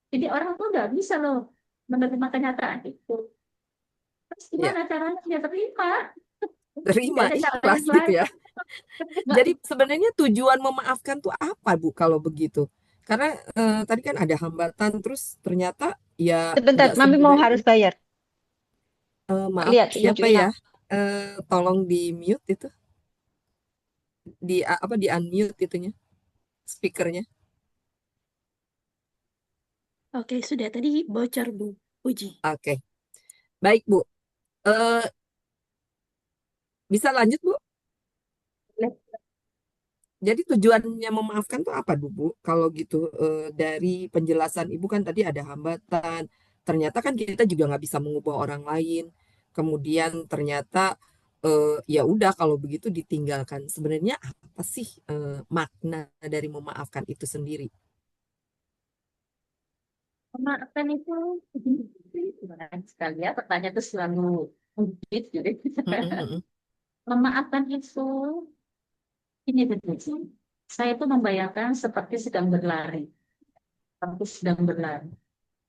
S3: Jadi orang tuh nggak bisa loh menerima kenyataan itu. Terus
S2: Iya,
S3: gimana caranya dia terima? Gak
S2: terima
S3: ada cara
S2: ikhlas
S3: lain
S2: gitu
S3: lagi.
S2: ya. Jadi sebenarnya tujuan memaafkan tuh apa, Bu, kalau begitu? Karena tadi kan ada hambatan, terus ternyata ya
S4: Sebentar,
S2: nggak
S4: Mami mau
S2: semudah itu.
S4: harus bayar.
S2: Maaf,
S4: Lihat,
S2: siapa
S4: munculin
S2: ya?
S4: apa?
S2: Tolong di mute itu, di apa di unmute itunya, speakernya.
S1: Oke, sudah tadi bocor Bu Uji.
S2: Oke, baik Bu. Eh, bisa lanjut Bu? Jadi tujuannya memaafkan tuh apa, Bu? Kalau gitu dari penjelasan Ibu kan tadi ada hambatan. Ternyata kan kita juga nggak bisa mengubah orang lain. Kemudian ternyata ya udah kalau begitu ditinggalkan. Sebenarnya apa sih makna dari memaafkan itu sendiri?
S3: Memaafkan itu gimana sekali ya, pertanyaan itu selalu mungkin gitu.
S2: Mm-mm.
S3: Memaafkan itu ini betul. Saya itu membayangkan seperti sedang berlari, seperti sedang berlari,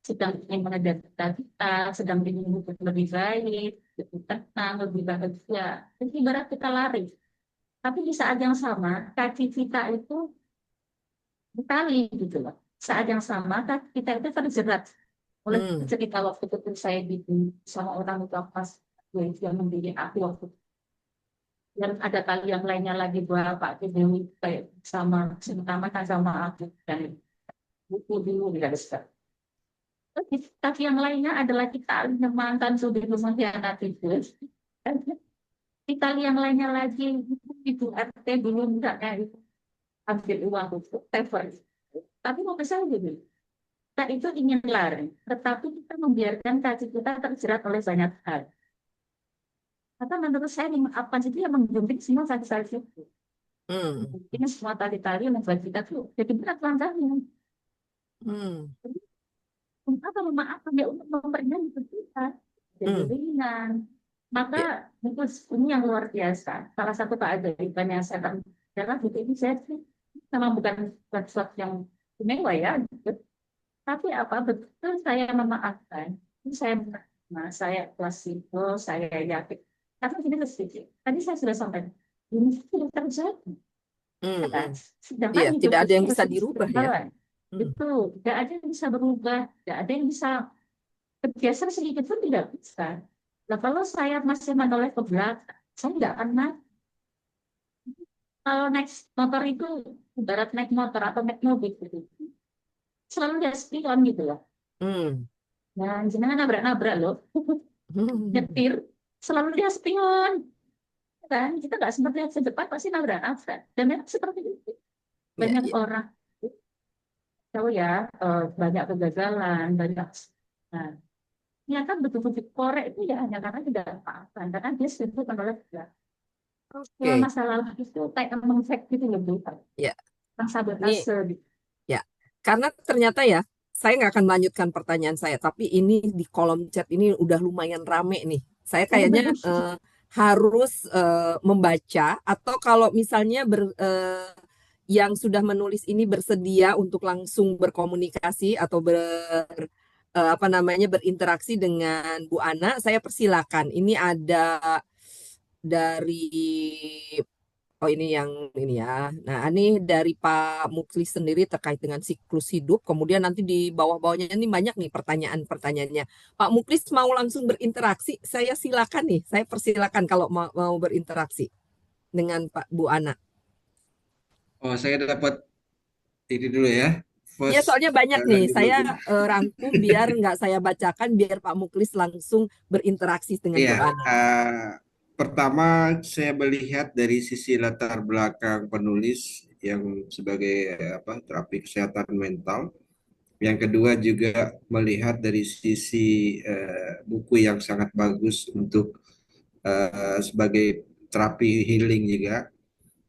S3: sedang ingin mengejar cita-cita, sedang ingin hidup lebih baik, lebih tenang, lebih bahagia. Jadi ibarat kita lari, tapi di saat yang sama kaki kita itu ditali gitu loh. Saat yang sama kaki kita itu terjerat oleh
S2: Mm.
S3: cerita waktu itu saya di sama orang itu pas yang mendidik aku waktu itu. Dan ada tali yang lainnya lagi buat Pak Dewi kayak sama sama kan sama aku dan buku dulu tidak ada. Tapi yang lainnya adalah kita mantan sudah mengkhianati itu. Kita yang lainnya lagi itu RT dulu misalnya itu ambil uang untuk tever. Tapi mau pesan gitu. Kita itu ingin lari, tetapi kita membiarkan kaki kita terjerat oleh banyak hal. Maka menurut saya memaafkan itu yang menggunting semua kaki-kaki itu.
S2: Mm.
S3: Ini semua tali-tali yang membuat kita tuh jadi berat langkahnya.
S2: Mm.
S3: Jadi, apa memaafkan ya untuk memperingan hidup kita. Jadi
S2: Mm.
S3: ringan. Maka
S2: Ya.
S3: itu ini yang luar biasa. Salah satu keajaiban yang saya temukan adalah hidup ini saya sih memang bukan sesuatu yang istimewa ya. Gitu. Tapi apa betul saya memaafkan. Itu saya menerima, saya kelas itu, saya yakin. Tapi ini sedikit. Tadi saya sudah sampaikan. Ini sudah terjadi. Ya kan?
S2: Mm-mm.
S3: Sedangkan
S2: Iya,
S3: hidup
S2: tidak ada
S3: itu
S2: yang bisa
S3: terus
S2: dirubah ya.
S3: berjalan.
S2: Mm.
S3: Itu tidak ada yang bisa berubah, tidak ada yang bisa bergeser sedikit pun tidak bisa. Nah, kalau saya masih menoleh ke belakang, saya tidak akan naik. Kalau naik motor itu, ibarat naik motor atau naik mobil gitu, selalu dia spion gitu ya.
S2: Mm.
S3: Nah, jenengan nabrak-nabrak loh,
S2: Mm.
S3: nyetir, selalu dia spion. Kan? Kita nggak sempat lihat ke depan, pasti nabrak-nabrak. Dan memang seperti itu.
S2: Ya,
S3: Banyak
S2: ya.
S3: orang tahu ya, banyak kegagalan, banyak. Nah, ternyata betul-betul korek itu ya hanya karena tidak apa-apa. Karena dia sibuk menoleh ke belakang. Kalau
S2: Oke.
S3: masa lalu itu kayak mengefek gitu lebih
S2: Ya,
S3: tentang
S2: ini
S3: sabotase gitu.
S2: ya. Karena ternyata ya, saya nggak akan melanjutkan pertanyaan saya, tapi ini di kolom chat ini udah lumayan rame nih. Saya kayaknya harus membaca atau kalau misalnya yang sudah menulis ini bersedia untuk langsung berkomunikasi atau apa namanya berinteraksi dengan Bu Ana, saya persilakan. Ini ada dari ini yang ini ya. Nah, ini dari Pak Muklis sendiri terkait dengan siklus hidup. Kemudian nanti di bawah-bawahnya ini banyak nih pertanyaan-pertanyaannya. Pak Muklis mau langsung berinteraksi, saya silakan nih. Saya persilakan kalau mau berinteraksi dengan Pak Bu Ana.
S4: Oh, saya dapat ini dulu ya.
S2: Ya,
S4: First
S2: soalnya banyak nih.
S4: dulu
S2: Saya
S4: gitu.
S2: rangkum biar nggak saya bacakan, biar Pak Muklis langsung berinteraksi dengan
S4: Iya,
S2: Bu Ana.
S4: pertama saya melihat dari sisi latar belakang penulis yang sebagai apa terapi kesehatan mental. Yang kedua juga melihat dari sisi buku yang sangat bagus untuk sebagai terapi healing juga.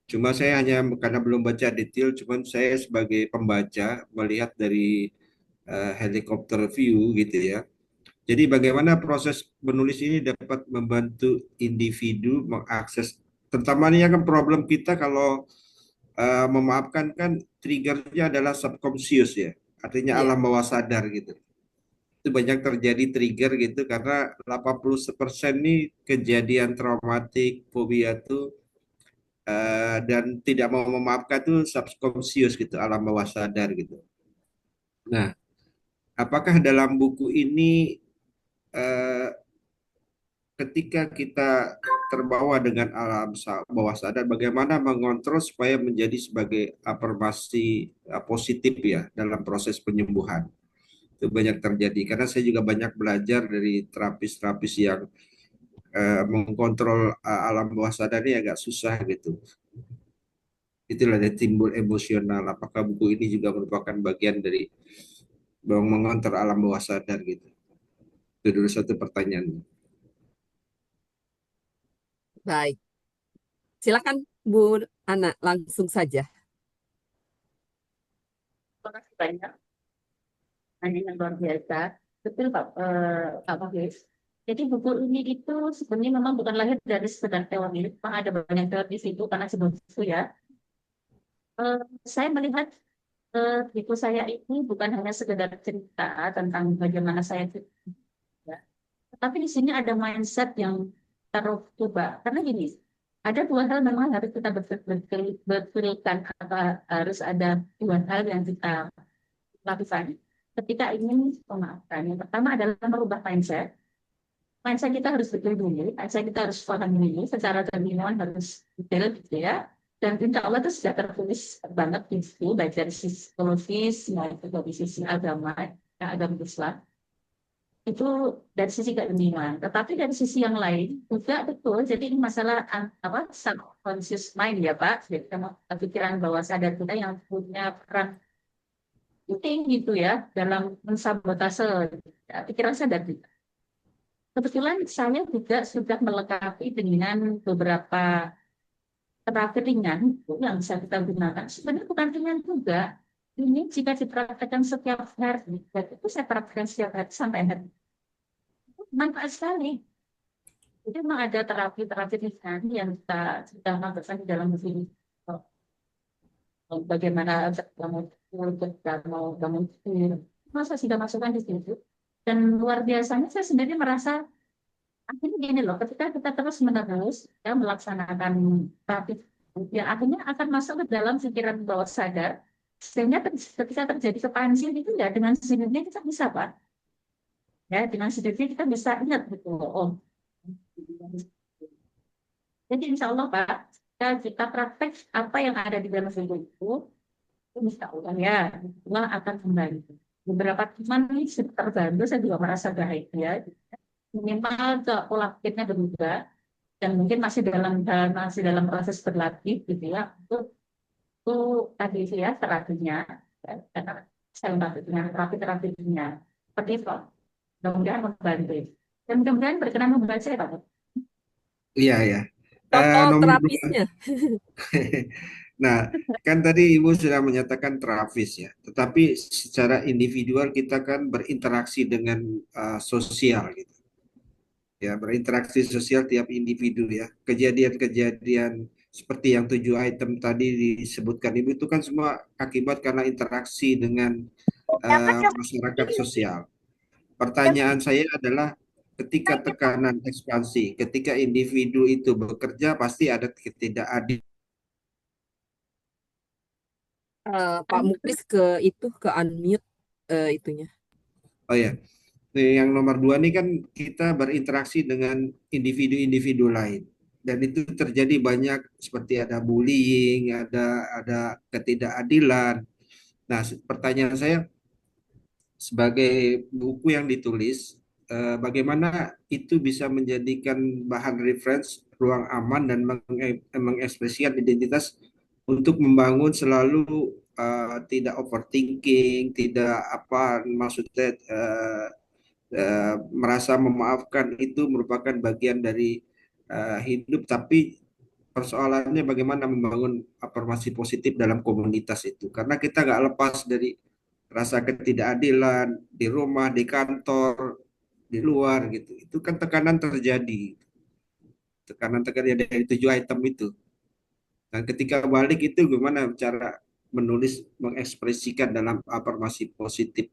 S4: Cuma saya hanya karena belum baca detail, cuman saya sebagai pembaca melihat dari helikopter view gitu ya. Jadi bagaimana proses menulis ini dapat membantu individu mengakses, terutama ini kan problem kita kalau memaafkan kan triggernya adalah subconscious ya, artinya
S2: Iya,
S4: alam bawah sadar gitu. Itu banyak terjadi trigger gitu karena 80% nih kejadian traumatik, fobia tuh dan tidak mau memaafkan tuh subconscious gitu, alam bawah sadar gitu. Nah, apakah dalam buku ini eh, ketika kita terbawa dengan alam bawah sadar, bagaimana mengontrol supaya menjadi sebagai afirmasi positif ya dalam proses penyembuhan. Itu banyak terjadi karena saya juga banyak belajar dari terapis-terapis yang mengkontrol alam bawah sadar ini agak susah gitu. Itulah dari timbul emosional. Apakah buku ini juga merupakan bagian dari mengontrol alam bawah sadar gitu? Itu dulu satu pertanyaan.
S2: baik. Silakan Bu Ana, langsung saja.
S3: Terima kasih banyak. yang luar biasa. Betul Pak Bagis. Jadi buku ini itu sebenarnya memang bukan lahir dari sekedar teori, memang ada banyak teori di situ karena sebelum itu ya. Eh, saya melihat buku saya ini bukan hanya sekedar cerita tentang bagaimana saya ya. Tetapi di sini ada mindset yang taruh coba. Karena gini, ada dua hal memang harus kita betulkan atau harus ada dua hal yang kita lakukan ketika ingin memaafkan. Yang pertama adalah merubah mindset. Mindset kita harus betul dulu, mindset kita harus paham dulu, secara terminologi harus detail gitu ya. Dan insya Allah itu sudah tertulis banget di situ, baik dari sisi psikologis maupun dari sisi agama, agama Islam itu dari sisi keilmuan. Tetapi dari sisi yang lain juga betul. Jadi ini masalah apa subconscious mind ya Pak. Jadi pikiran bawah sadar kita yang punya peran penting gitu ya dalam mensabotase pikiran sadar kita. Kebetulan saya juga sudah melengkapi dengan beberapa terapi ringan itu yang bisa kita gunakan. Sebenarnya bukan ringan juga. Ini jika dipraktekkan setiap hari, itu saya praktekkan setiap hari sampai hari. Manfaat sekali. Jadi memang ada terapi-terapi ringan yang kita sudah lakukan di dalam sini. Bagaimana bangun tidur, masa sudah masukkan di situ. Dan luar biasanya saya sendiri merasa akhirnya gini loh, ketika kita terus menerus ya, melaksanakan terapi, ya akhirnya akan masuk ke dalam pikiran bawah sadar, sehingga ketika terjadi kepancing itu ya dengan sendirinya kita bisa Pak, ya dengan sendirinya kita bisa ingat gitu loh, oh. Jadi insya Allah Pak, kita praktek apa yang ada di dalam video itu insya Allah ya, Allah akan kembali. Beberapa teman ini sudah terbantu, saya juga merasa bahagia. Minimal ke pola pikirnya berubah dan mungkin masih dalam proses berlatih gitu ya. Itu tadi sih ya terapinya, ya, karena saya membantu dengan terapi-terapinya. Seperti itu, mudah-mudahan membantu. Dan mudah-mudahan berkenan membaca ya Pak.
S4: Iya, ya.
S2: Contoh
S4: Nomor dua.
S2: terapisnya.
S4: Nah, kan tadi Ibu sudah menyatakan terapis ya, tetapi secara individual kita kan berinteraksi dengan sosial gitu. Ya, berinteraksi sosial tiap individu ya. Kejadian-kejadian seperti yang 7 item tadi disebutkan Ibu itu kan semua akibat karena interaksi dengan masyarakat sosial. Pertanyaan saya adalah ketika tekanan ekspansi, ketika individu itu bekerja pasti ada ketidakadilan.
S2: Pak Muklis ke unmute itunya.
S4: Oh ya, yang nomor dua ini kan kita berinteraksi dengan individu-individu lain. Dan itu terjadi banyak seperti ada bullying, ada ketidakadilan. Nah, pertanyaan saya sebagai buku yang ditulis, bagaimana itu bisa menjadikan bahan reference ruang aman dan mengekspresikan identitas untuk membangun selalu tidak overthinking, tidak apa maksudnya merasa memaafkan itu merupakan bagian dari hidup, tapi persoalannya bagaimana membangun afirmasi positif dalam komunitas itu. Karena kita nggak lepas dari rasa ketidakadilan di rumah, di kantor, di luar gitu. Itu kan tekanan terjadi. Tekanan-tekanan dari 7 item itu. Dan ketika balik itu gimana cara menulis, mengekspresikan dalam afirmasi positif.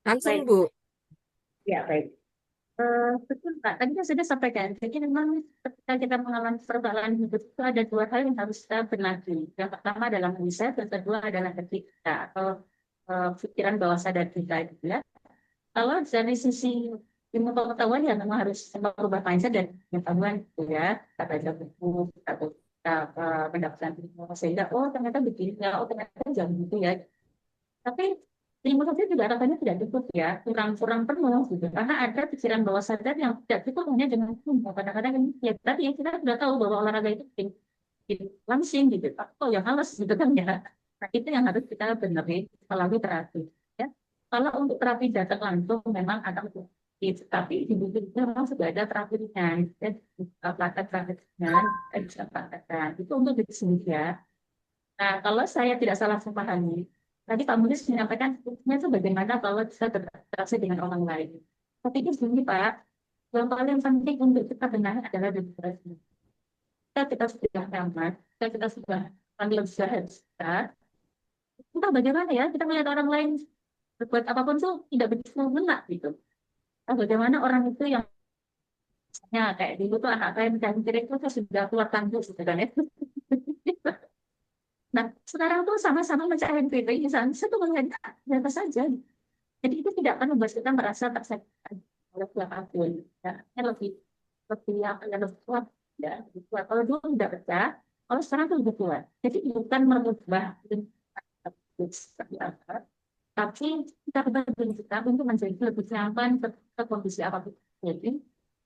S2: Langsung
S3: Baik,
S2: Bu.
S3: ya baik. Betul Pak, tadi kan sudah sampaikan. Jadi memang ketika kita mengalami perubahan hidup itu ada dua hal yang harus kita benahi. Yang pertama adalah mindset, yang kedua adalah hati kita atau pikiran bawah sadar kita gitu ya. Kalau dari sisi ilmu pengetahuan ya memang harus merubah mindset dan pengetahuan gitu ya. Kita baca buku, kita mendapatkan ilmu sehingga oh ternyata begini ya, oh ternyata jangan gitu ya. Tapi ilmu saja juga rasanya tidak cukup ya, kurang-kurang penuh gitu. Karena ada pikiran bawah sadar yang tidak cukup hanya dengan ilmu. Kadang-kadang ya tadi ya kita sudah tahu bahwa olahraga itu penting langsing gitu. Oh yang halus gitu kan ya. Nah, itu yang harus kita benerin melalui terapi. Ya. Kalau untuk terapi datang langsung memang ada Gitu. Tapi di buku itu memang sudah ada terakhirnya, dan pelatihan terakhirnya bisa praktekkan. Itu untuk diri sendiri ya. Nah, kalau saya tidak salah memahami, tadi Pak Mulis menyampaikan fungsinya itu bagaimana kalau bisa berinteraksi dengan orang lain. Tapi itu begini Pak, yang paling penting untuk kita benahi adalah diri kita. Kita sudah nyaman, kita sudah panggil sehat kita, entah bagaimana ya, kita melihat orang lain berbuat apapun tuh tidak begitu mengena gitu. Nah, bagaimana orang itu yang misalnya kayak dulu tuh anak saya mencari itu saya sudah keluar kampus gitu kan ya. Nah, sekarang tuh sama-sama mencari piring, misalnya saya tuh melihatnya biasa saja. Jadi itu tidak akan membuat kita merasa tersakiti oleh siapapun. Ya, ini lebih lebih apa ya lebih kuat ya lebih kuat. Kalau dulu tidak pecah, kalau sekarang tuh lebih kuat. Jadi bukan merubah seperti apa, tapi kita kembali kita untuk menjadi lebih nyaman ke kondisi apapun. Jadi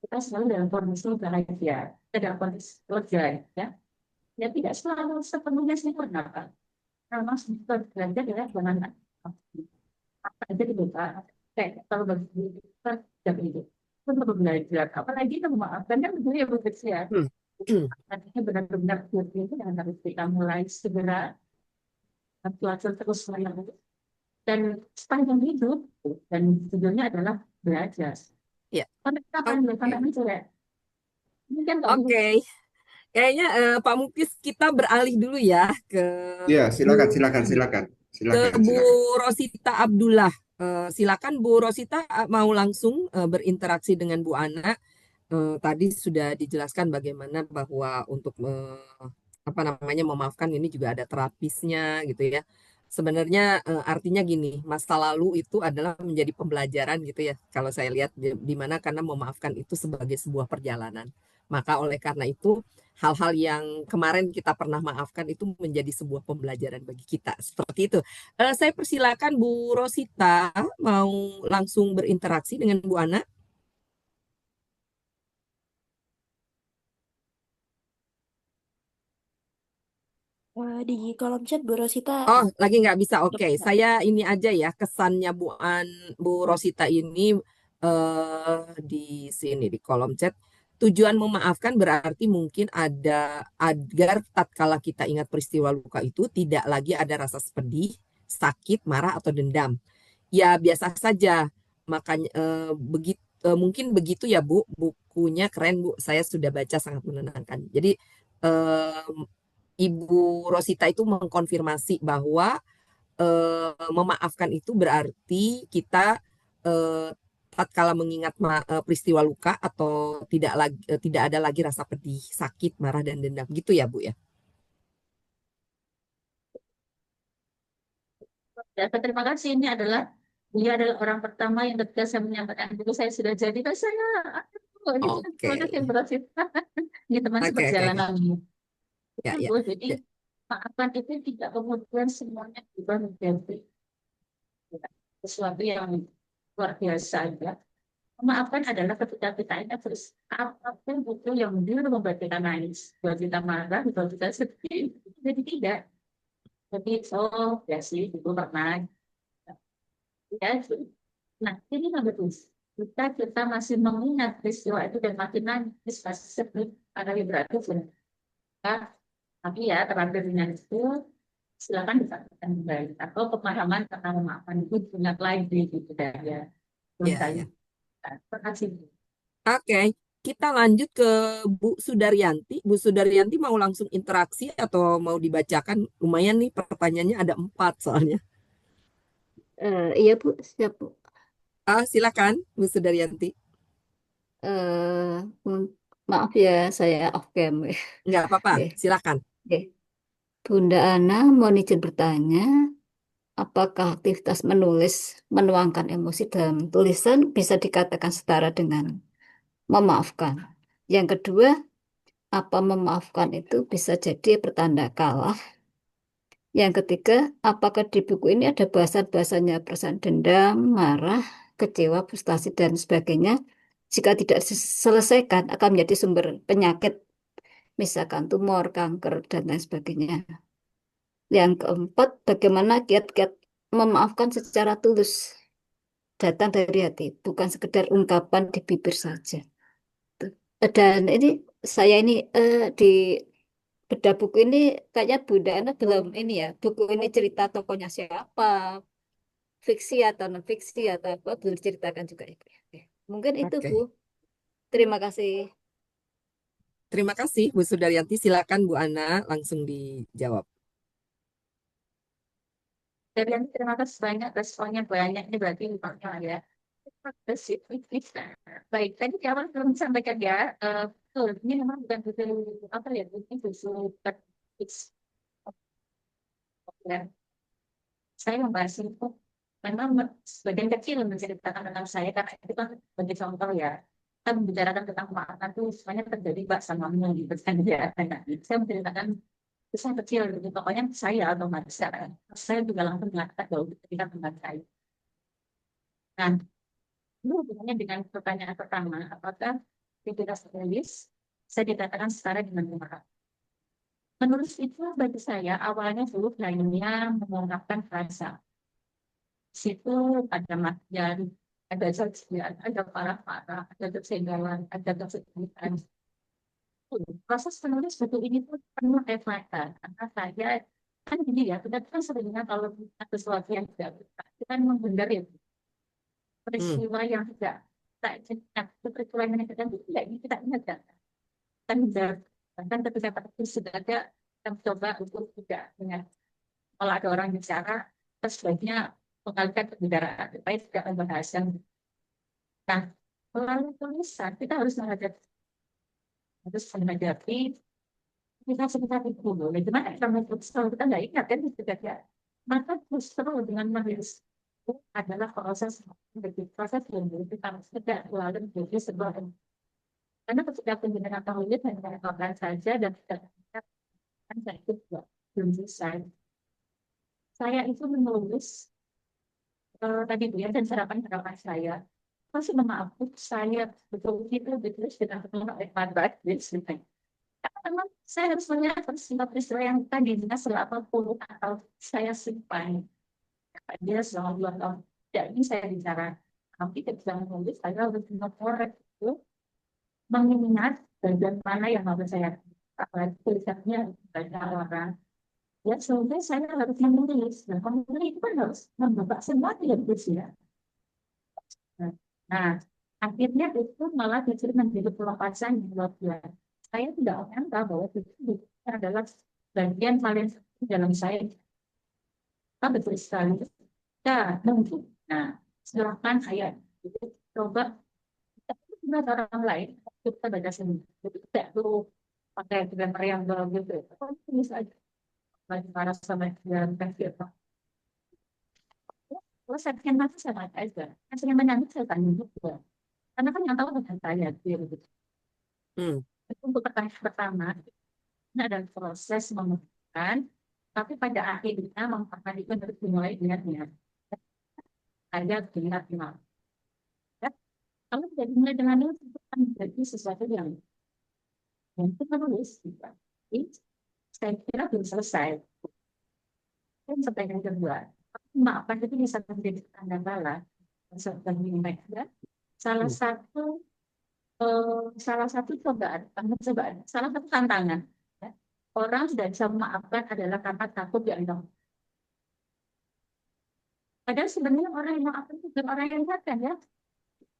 S3: kita selalu dalam kondisi bahagia, kita dalam kondisi lega ya. Ya tidak selalu sepenuhnya sempurna kan. Memang kita belajar adalah bagaimana apa aja gitu Pak. Kayak kalau bagi kita tidak begitu. Kita perlu belajar. Apalagi kita memaafkan kan itu ya begitu ya.
S2: Hmm.
S3: Artinya benar-benar itu yang harus kita mulai segera belajar terus menerus dan sepanjang hidup dan tujuannya adalah belajar.
S2: Ya,
S3: Sampai kapan?
S2: oke.
S3: Sampai nanti ya. Ini kan nggak bisa.
S2: Oke. Kayaknya Pak Mukis kita beralih dulu ya ke
S4: Ya,
S2: Bu
S4: silakan, silakan, silakan,
S2: ke
S4: silakan,
S2: Bu
S4: silakan.
S2: Rosita Abdullah. Silakan Bu Rosita mau langsung berinteraksi dengan Bu Ana. Tadi sudah dijelaskan bagaimana bahwa untuk apa namanya memaafkan ini juga ada terapisnya gitu ya. Sebenarnya artinya gini, masa lalu itu adalah menjadi pembelajaran gitu ya. Kalau saya lihat di mana karena memaafkan itu sebagai sebuah perjalanan. Maka oleh karena itu hal-hal yang kemarin kita pernah maafkan itu menjadi sebuah pembelajaran bagi kita. Seperti itu. Saya persilakan Bu Rosita mau langsung berinteraksi dengan Bu Ana.
S1: Di kolom chat Bu Rosita
S2: Oh, lagi nggak bisa. Oke,
S1: nggak
S2: saya ini aja ya kesannya Bu Rosita ini di sini di kolom chat. Tujuan memaafkan berarti mungkin ada agar tatkala kita ingat peristiwa luka itu tidak lagi ada rasa pedih, sakit, marah atau dendam. Ya biasa saja. Makanya begitu mungkin begitu ya Bu. Bukunya keren Bu. Saya sudah baca sangat menenangkan. Jadi eh, Ibu Rosita itu mengkonfirmasi bahwa memaafkan itu berarti kita eh, tatkala mengingat peristiwa luka atau tidak ada lagi rasa pedih, sakit, marah dan dendam gitu ya Bu ya.
S3: Ya, terima kasih. Ini adalah dia adalah orang pertama yang ketika saya menyampaikan buku saya sudah jadi. Kan saya, aduh, ini
S2: Oke,
S3: terima kasih berarti. Ini teman
S2: oke, oke, oke.
S3: seperjalanan.
S2: Ya,
S3: Kan
S2: ya,
S3: Bu, jadi
S2: ya,
S3: maafkan itu tidak kemudian semuanya juga menjadi sesuatu yang luar biasa ya. Memaafkan adalah ketika kita ini terus apapun itu yang dulu membuat kita nangis, buat kita marah, buat kita sedih, jadi tidak. Jadi oh ya sih itu pernah ya. Nah ini yang betul. Kita masih mengingat peristiwa itu dan makin nangis pasti sedih karena berarti benar. Tapi ya terhadap dengan itu silakan disampaikan kembali atau pemahaman tentang memaafkan itu punya lagi gitu ya. Belum
S2: ya,
S3: saya.
S2: ya.
S3: Terima kasih.
S2: Oke, kita lanjut ke Bu Sudaryanti. Bu Sudaryanti mau langsung interaksi atau mau dibacakan? Lumayan nih pertanyaannya ada 4 soalnya.
S5: Iya Bu, siap Bu.
S2: Silakan Bu Sudaryanti.
S5: Eh, mun- Maaf ya, saya off cam.
S2: Nggak apa-apa,
S5: Oke,
S2: silakan.
S5: oke. Bunda Ana mau izin bertanya, apakah aktivitas menulis, menuangkan emosi dalam tulisan bisa dikatakan setara dengan memaafkan? Yang kedua, apa memaafkan itu bisa jadi pertanda kalah? Yang ketiga, apakah di buku ini ada bahasan-bahasanya perasaan dendam, marah, kecewa, frustasi, dan sebagainya? Jika tidak diselesaikan, akan menjadi sumber penyakit, misalkan tumor, kanker, dan lain sebagainya. Yang keempat, bagaimana kiat-kiat memaafkan secara tulus? datang dari hati, bukan sekedar ungkapan di bibir saja. Tuh. Dan ini saya ini di bedah buku ini kayaknya Bunda Ana belum ini ya, buku ini cerita tokohnya siapa, fiksi atau non fiksi atau apa belum diceritakan juga ya, Bu, ya. Oke. Mungkin itu Bu.
S2: Oke.
S5: Terima kasih.
S2: Terima kasih Bu Sudaryanti. Silakan Bu Ana langsung dijawab.
S3: Dari yang terima kasih banyak, responnya banyak, ini berarti impactnya ya. Terima kasih. Baik, tadi di awal belum disampaikan ya, betul, ini memang bukan buku apa ya, ini buku teks ya. Saya membahas itu memang sebagian kecil menceritakan tentang saya karena itu kan sebagai contoh ya. Kita membicarakan tentang kemaafan itu semuanya terjadi Mbak sama gitu kan ya. Nah, saya menceritakan kesan kecil gitu. Pokoknya saya otomatis saya juga langsung mengatakan bahwa ketika teman saya. Nah, ini hubungannya dengan pertanyaan pertama, apakah aktivitas menulis saya dikatakan setara dengan menyerap. Menulis itu bagi saya awalnya dulu hanya mengungkapkan frasa. Situ ada Marjan, ada cacian, ada parah-parah, ada kesendalan, ada kesedihan. Proses penulis buku ini tuh penuh mata karena saya kan gini ya, kita kan sebenarnya kalau ada sesuatu yang tidak kita kan menghindar ya
S2: Hmm.
S3: peristiwa yang tidak tak jenak, peristiwa yang menyakitkan itu tidak ini kita ingat kan, kan hindar. Bahkan ketika itu sudah ada, kita mencoba untuk tidak ingat. Kalau ada orang bicara, terus sebaiknya mengalihkan pembicaraan supaya tidak membahas yang. Nah, melalui tulisan kita harus menghadapi kita sekitar itu dulu. Nah, gimana kita menulis kalau kita nggak ingat kan itu ya. Maka justru dengan menulis itu adalah proses yang kita tidak lalu menjadi sebuah, karena ketika penjenengan menulis hanya mengatakan saja dan tidak kan saya itu belum selesai. Saya itu menulis tadi Bu ya dan harapan saya. Masih memaafkan saya betul itu ditulis dengan penuh hebat gitu. Karena memang saya harus melihat peristiwa-peristiwa yang tadinya selama puluh tahun saya simpan. Dia selama 2 tahun. Jadi saya bicara, tapi ketika menulis saya harus mengkorek itu, mengingat bagian mana yang harus saya apalagi tulisannya banyak orang. Ya, sehingga saya harus menulis. Nah, menulis itu kan harus membaca semua yang ya. Nah, akhirnya itu malah justru menjadi pelepasan yang luar biasa. Saya tidak menyangka bahwa itu adalah bagian paling penting dalam saya. Kita betul sekali. Ya, mungkin. Nah, silahkan saya coba kita lihat orang lain, kita baca sendiri. Jadi tidak perlu pakai grammar yang begitu. Ini saja. Bagi para sama yang kafir. Kalau saya pengen mati saya mati aja. Saya menangis saya tanya juga. Karena kan yang tahu bukan saya, gitu.
S2: Hmm.
S3: Untuk pertanyaan pertama, ini adalah proses memutuskan, tapi pada akhirnya mengungkapkan itu harus dimulai dengan niat. Ada niat final. Ya, kalau tidak dimulai dengan niat, itu akan menjadi sesuatu yang mungkin menulis. Jadi, saya kira belum selesai. Dan sampai yang kedua, maafkan itu bisa menjadi tanda bala. Seperti ini, ya. Salah
S2: Hmm.
S3: satu cobaan, salah satu tantangan ya. Orang tidak bisa memaafkan adalah karena takut dianggap. Padahal sebenarnya orang yang memaafkan itu bukan orang yang jahat kan ya.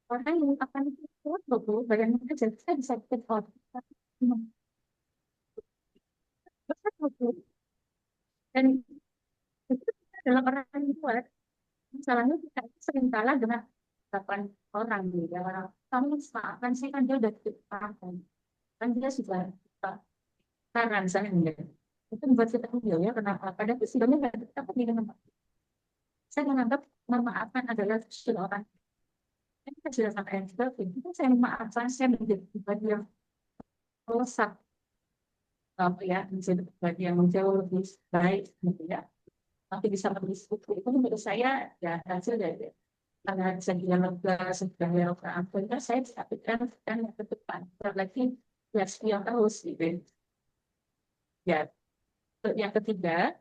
S3: Orang yang memaafkan itu kuat loh, bayangin aja saya bisa bikin orang. Dan itu adalah orang yang kuat. Masalahnya kita itu sering kalah dengan harapan orang gitu ya. Orang kamu maafkan saya kan dia udah dimaafkan. Kan dia sudah saran saya enggak. Itu membuat kita ya kenapa? Padahal sebenarnya nggak dapat dengan saya menganggap memaafkan adalah orang. Kita sudah sampai yang seperti itu. Saya memaafkan, saya menjadi pribadi yang rusak, apa ya, menjadi pribadi yang jauh lebih baik, gitu ya. Tapi bisa lebih buku itu menurut saya ya hasil dari karena bisa dia lega, segala apa itu saya bisa pikirkan yang ke depan. Lagi ya yang terus gitu. Ya, yang ketiga,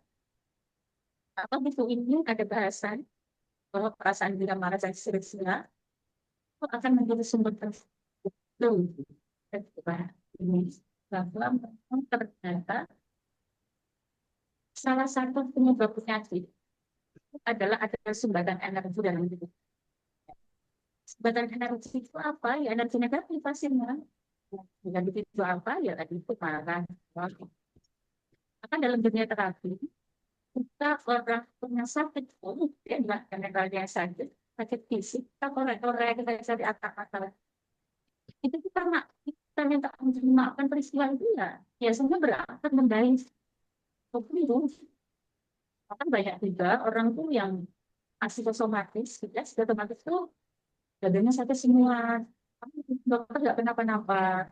S3: apa buku ini ada bahasan bahwa perasaan gila marah dan seterusnya itu akan menjadi sumber tertentu. Ini bahwa memang ternyata salah satu penyebab penyakit adalah ada sumbatan energi dalam tubuh. Sumbatan energi itu apa? Ya energi negatif pastinya. Negatif itu apa? Ya tadi itu marah. Maka dalam dunia terapi, kita orang punya sakit pun, ya enggak karena yang sakit fisik, kita orang kita cari akal-akal. Itu kita minta untuk memaafkan peristiwa itu ya, biasanya berakhir membaik. Itu kan banyak juga orang tuh yang psikosomatis, ya, psikosomatis tuh badannya sakit semua, dokter nggak kenapa-napa,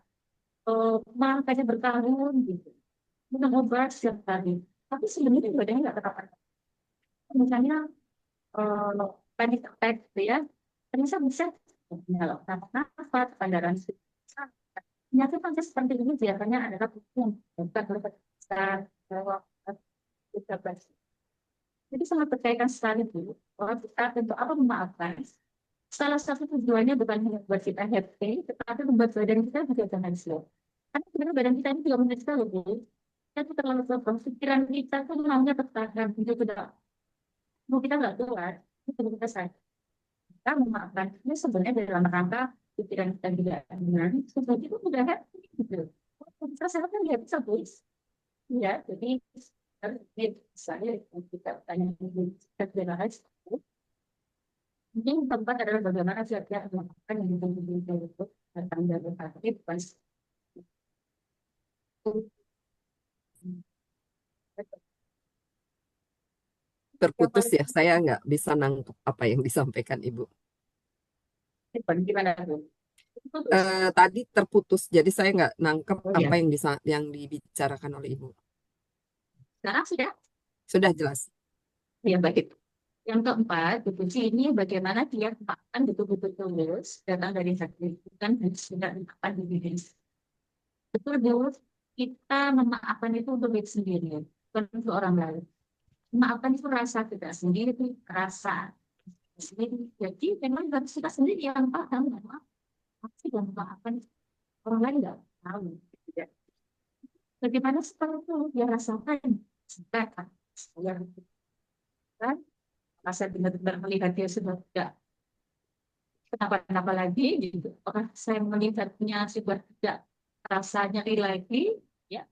S3: makanya bertahun gitu, minum obat setiap hari, tapi sebenarnya badannya nggak kenapa-napa. Misalnya panic attack gitu ya, ternyata bisa kalau nafas, pandaran penyakit penyakit seperti ini biasanya adalah yang bukan besar, jadi sangat berkaitan sekali Bu, bahwa kita untuk apa memaafkan. Salah satu tujuannya bukan hanya buat kita happy, tetapi membuat badan kita juga jangan slow. Karena sebenarnya badan kita ini juga menyesal loh Bu. Kita tuh terlalu slow, pikiran kita tuh maunya tertahan, itu tidak, mau kita nggak kuat, itu kita sakit. Kita memaafkan, ini sebenarnya dalam rangka pikiran kita tidak tenang, sebenarnya itu sudah happy gitu. Kita sehat kan nggak bisa Bu. Ya, jadi saya kita tanya kita bahas mungkin tempat adalah bagaimana siap-siap melakukan yang ditunjukkan itu tentang dari hati pas
S2: Terputus ya, saya nggak bisa nangkep apa yang disampaikan Ibu.
S3: gimana tuh?
S2: Tadi terputus, jadi saya nggak nangkep
S3: Oh
S2: apa
S3: ya,
S2: yang dibicarakan oleh Ibu.
S3: sekarang sudah
S2: Sudah jelas.
S3: ya baik. Yang keempat, dipuji ini bagaimana dia akan betul-betul tulus datang dari hati, bukan sudah memaafkan diri. Betul, betul. Kita memaafkan itu untuk diri sendiri, bukan untuk orang lain. Memaafkan itu rasa kita sendiri, rasa sendiri. Jadi memang harus kita sendiri yang paham bahwa pasti dan memaafkan orang lain nggak tahu. Ya. Bagaimana setelah itu dia rasakan? Sudah kan? Saya kan? Rasa benar-benar melihat dia sudah tidak kenapa-napa lagi gitu. Apakah saya melihatnya sudah tidak rasanya lagi? Ya,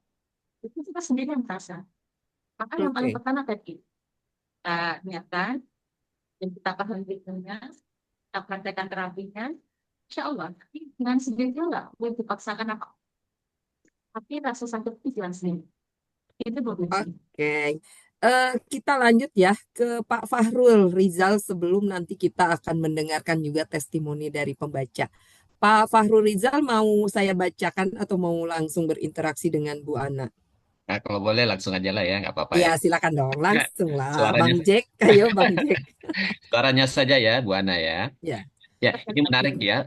S3: itu kita sendiri yang merasa. Maka yang paling
S2: Oke.
S3: pertama tadi kita niatkan dan kita paham ritmenya, kita praktekkan terapinya, insya Allah, tapi dengan sendirinya nggak boleh dipaksakan apa. Tapi rasa sakit itu jelas sendiri. Itu berbeda.
S2: Oke. Kita lanjut ya ke Pak Fahrul Rizal sebelum nanti kita akan mendengarkan juga testimoni dari pembaca. Pak Fahrul Rizal mau saya bacakan atau mau langsung berinteraksi dengan Bu Ana?
S6: Nah, kalau boleh langsung aja lah ya, nggak apa-apa
S2: Ya,
S6: ya.
S2: silakan dong,
S6: Nggak,
S2: langsung lah.
S6: Suaranya,
S2: Bang Jack, ayo Bang Jack.
S6: suaranya saja ya, Bu Ana ya.
S2: Ya,
S6: Ya, ini menarik ya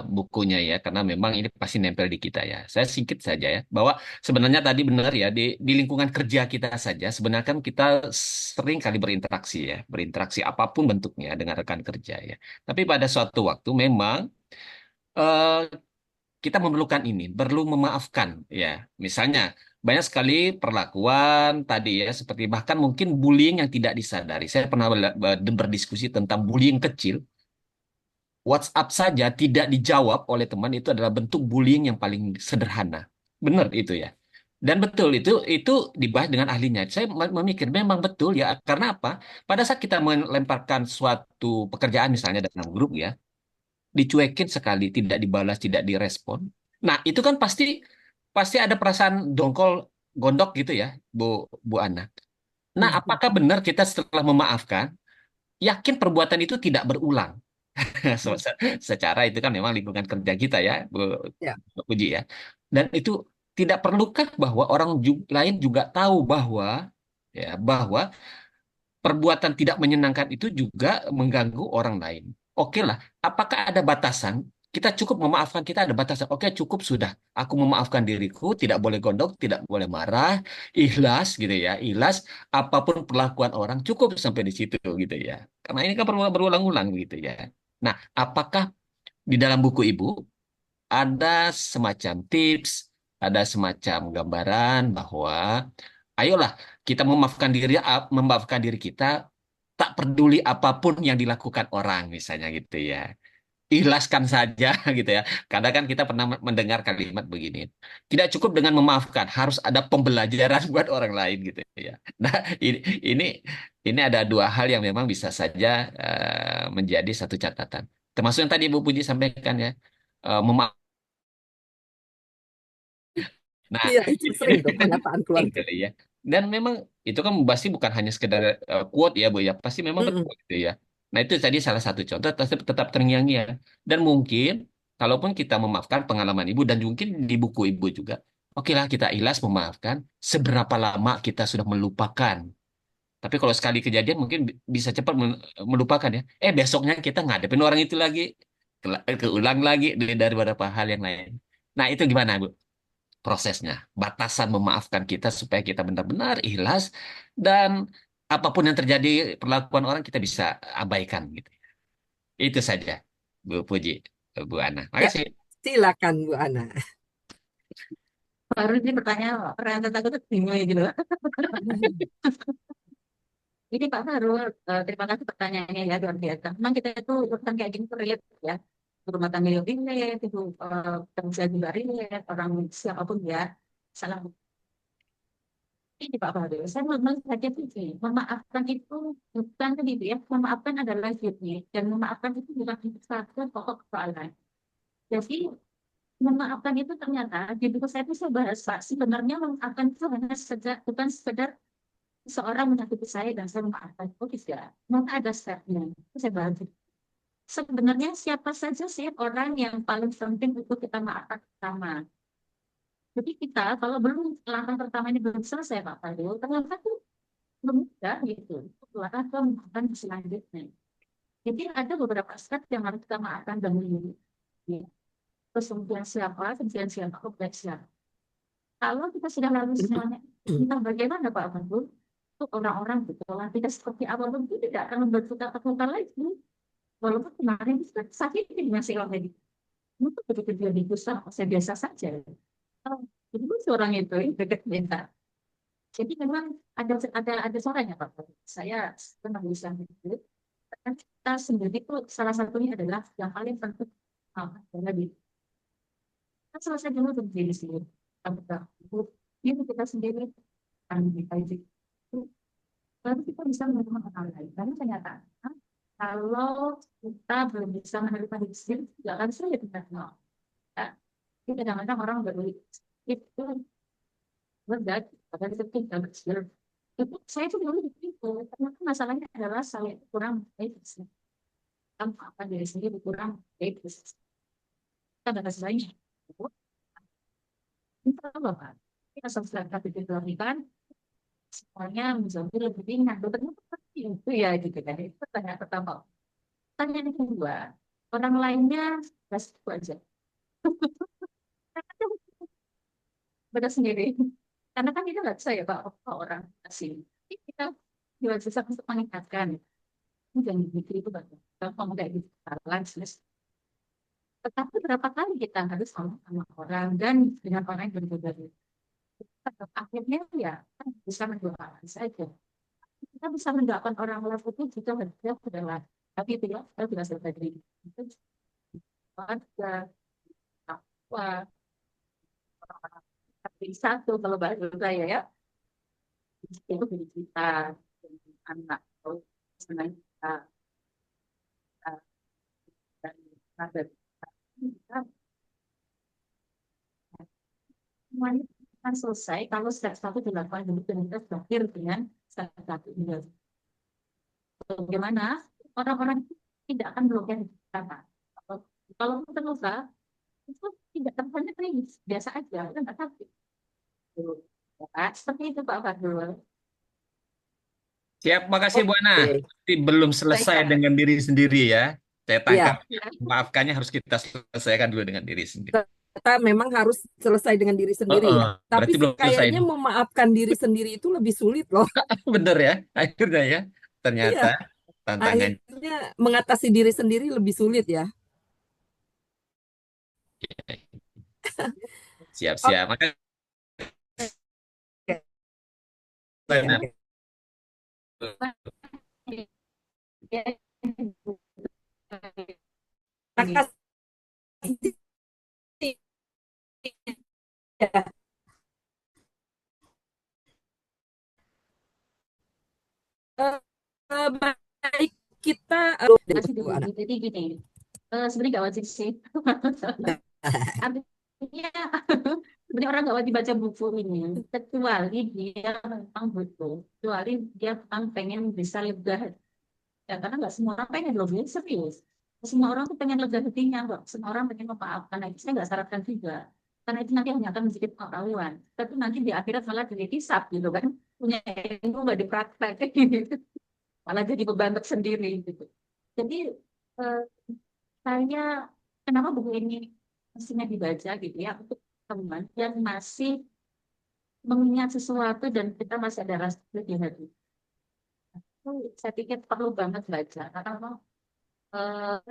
S6: bukunya ya, karena memang ini pasti nempel di kita ya. Saya singkat saja ya, bahwa sebenarnya tadi benar ya di lingkungan kerja kita saja, sebenarnya kan kita sering kali berinteraksi ya, berinteraksi apapun bentuknya dengan rekan kerja ya. Tapi pada suatu waktu memang eh, kita memerlukan ini, perlu memaafkan ya. Misalnya banyak sekali perlakuan tadi ya, seperti bahkan mungkin bullying yang tidak disadari. Saya pernah berdiskusi tentang bullying kecil. WhatsApp saja tidak dijawab oleh teman itu adalah bentuk bullying yang paling sederhana. Benar itu ya. Dan betul itu dibahas dengan ahlinya. Saya memikir memang betul ya. Karena apa? Pada saat kita melemparkan suatu pekerjaan misalnya dalam grup ya, dicuekin sekali, tidak dibalas, tidak direspon. Nah, itu kan pasti pasti ada perasaan dongkol gondok gitu ya, Bu Bu Ana. Nah, apakah benar kita setelah memaafkan, yakin perbuatan itu tidak berulang? Secara itu kan memang lingkungan kerja kita ya,
S2: ya,
S6: Bu Puji ya. Dan itu tidak perlukah bahwa orang lain juga tahu bahwa perbuatan tidak menyenangkan itu juga mengganggu orang lain. Oke lah, apakah ada batasan Kita cukup memaafkan, kita ada batasan. Oke, cukup sudah. Aku memaafkan diriku, tidak boleh gondok, tidak boleh marah, ikhlas gitu ya. Ikhlas apapun perlakuan orang cukup sampai di situ gitu ya. Karena ini kan berulang-ulang gitu ya. Nah, apakah di dalam buku Ibu ada semacam tips, ada semacam gambaran bahwa ayolah kita memaafkan diri kita tak peduli apapun yang dilakukan orang misalnya gitu ya. Ikhlaskan saja gitu ya. Kadang kan kita pernah mendengar kalimat begini. Tidak cukup dengan memaafkan, harus ada pembelajaran buat orang lain gitu ya. Nah, ini ini ini ada dua hal yang memang bisa saja menjadi satu catatan. Termasuk yang tadi Bu Puji sampaikan ya. Memaaf. Nah,
S2: Iya, itu sering tuh pernyataan keluar
S6: penting
S2: tuh.
S6: kali ya. Dan memang itu kan pasti bukan hanya sekedar quote ya Bu ya, pasti memang
S2: Mm-mm.
S6: betul gitu ya. Nah itu tadi salah satu contoh tetap terngiang-ngiang. Dan mungkin kalaupun kita memaafkan pengalaman Ibu dan mungkin di buku Ibu juga, oke lah kita ikhlas memaafkan seberapa lama kita sudah melupakan. Tapi kalau sekali kejadian mungkin bisa cepat melupakan ya. Besoknya kita ngadepin orang itu lagi, keulang lagi dari beberapa hal yang lain. Nah itu gimana Bu? Prosesnya, batasan memaafkan kita supaya kita benar-benar ikhlas dan apapun yang terjadi perlakuan orang kita bisa abaikan gitu. Itu saja, Bu Puji, Bu Ana.
S2: Ya,
S6: Makasih.
S2: silakan Bu Ana.
S3: Baru ini pertanyaan orang aku tuh bingung ya gitu. Ini Pak Farul, terima kasih pertanyaannya ya luar biasa. Memang kita itu urusan kayak gini tuh relate ya. Rumah tangga yang relate, itu kerja juga relate, orang siapapun ya. Salah ini Pak Farul, saya melihatnya begini, memaafkan itu bukan begitu ya, memaafkan adalah hidupnya, dan memaafkan itu bukan satu pokok persoalan. Jadi memaafkan itu ternyata di buku saya itu saya bahas Pak, sebenarnya memaafkan itu hanya sekedar, bukan sekedar seorang menyakiti saya dan saya memaafkan. Oh tidak, maka ada stepnya. Itu saya bahas. Sebenarnya siapa saja sih orang yang paling penting untuk kita maafkan pertama. Jadi kita kalau belum langkah pertama ini belum selesai Pak Fadil, ternyata itu belum mudah gitu. Langkah ke memaafkan selanjutnya. Jadi ada beberapa step yang harus kita maafkan dahulu. Ya. Terus kemudian siapa, kemudian siapa, kemudian siapa. Kalau kita sudah lalui semuanya, entah bagaimana Pak Fadil, untuk orang-orang gitu, kita seperti apa pun itu tidak akan membuat kita terluka lagi. Walaupun kemarin kita sakit masih lagi. Itu begitu dia digusah, saya biasa saja. Oh, jadi orang itu dekat minta. Jadi memang ada suaranya Pak. Saya pernah bisa itu. Kan kita sendiri itu salah satunya adalah yang paling penting adalah di kita selesai dulu untuk diri sendiri. Ini kita sendiri akan dikaji. Lalu kita bisa menerima orang lain. Karena kenyataannya kalau kita belum bisa menerima diri sendiri, tidak akan sulit kita kenal. Ya, jadi kadang-kadang orang itu berat, padahal itu tidak kecil. Itu saya tuh dulu begitu. Ternyata masalahnya adalah saya itu kurang baik. Kan apa diri sendiri kurang baik. Kita ada rasanya. Kita apa Pak? Kita selesai dilakukan semuanya menjadi lebih ringan. Ternyata seperti itu ya gitu kan. Itu pertanyaan pertama. Pertanyaan yang kedua, orang lainnya nggak segitu aja. Beda sendiri. Karena kan kita nggak bisa ya Pak, orang asing. Jadi kita juga bisa untuk meningkatkan. Jangan begitu itu bagus. Kalau nggak gitu, tetapi berapa kali kita harus sama orang dan dengan orang yang berbeda. Akhirnya ya kan bisa mendoakan saja. Kita bisa mendoakan orang lain itu juga berbeda adalah. Tapi itu ya, saya tidak selesai dari itu. Ada apa orang-orang tapi satu kalau bahasa saya ya itu dari kita anak atau senang kita dan ada kita semuanya akan selesai kalau step satu dilakukan dulu dan kita berakhir dengan step satu ini. Bagaimana orang-orang tidak akan blokir kita. Kalau terluka itu tidak terlihat biasa aja, kan nggak sakit. Ya, seperti itu Pak Fadul.
S6: Siap, makasih Bu Ana.
S2: Oke,
S6: Tapi belum
S3: Baik
S6: selesai
S3: Pak.
S6: dengan diri sendiri ya. Saya
S2: Iya,
S6: tangkap, maafkannya harus kita selesaikan dulu dengan diri sendiri.
S2: kita memang harus selesai dengan diri sendiri ya. Tapi
S6: Berarti belum selesai
S2: kayaknya
S6: nih.
S2: memaafkan diri sendiri itu lebih sulit loh.
S6: Bener ya, akhirnya ya.
S2: Iya,
S6: Ternyata tantangan.
S2: akhirnya mengatasi diri sendiri lebih sulit ya.
S6: Siap-siap. Makanya
S2: Oke, oke. Makasih ya. Eh, Baik kita
S3: Masih
S2: Bu
S3: dulu.
S2: Ana.
S3: Jadi gini, sebenarnya nggak wajib sih. Artinya sebenarnya orang nggak wajib baca buku ini, kecuali dia memang butuh, kecuali dia memang pengen bisa lega. Ya, karena nggak semua orang pengen loh, Bin, serius. Semua orang tuh pengen lega hatinya, kok. Semua orang pengen memaafkan. Nah, itu saya nggak syaratkan juga. Karena itu nanti hanya akan menjadi pengetahuan. Tapi nanti di akhirat malah jadi hisab gitu kan. Punya ilmu nggak dipraktek. Malah jadi beban tersendiri gitu. Jadi eh, saya kenapa buku ini mestinya dibaca gitu ya untuk teman yang masih mengingat sesuatu dan kita masih ada rasa di hati. Itu saya pikir perlu banget baca karena memang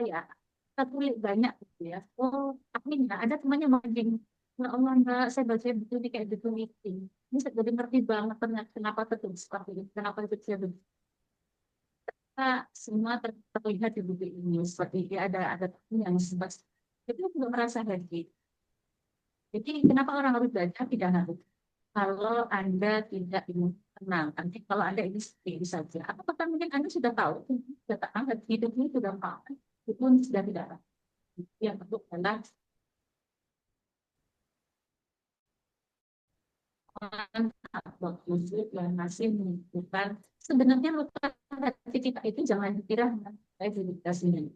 S3: ya kita tulis banyak gitu ya. Oh, akhirnya ada temannya mending ya Allah enggak, saya baca buku ini kayak gitu meeting. Ini saya jadi ngerti banget ternyata kenapa tertulis seperti ini, kenapa itu saya semua terlihat di buku ini seperti ini ada yang sempat itu juga merasa happy. Jadi kenapa orang harus belajar tidak harus kalau Anda tidak ingin tenang, nanti kalau Anda ini seperti ini saja. Apakah mungkin Anda sudah tahu, sudah tak anggap hidup ini sudah tahu, itu pun sudah tidak ada. Yang perlu adalah orang waktu yang masih menunjukkan sebenarnya luka hati kita itu jangan dikira saya diri kita sendiri.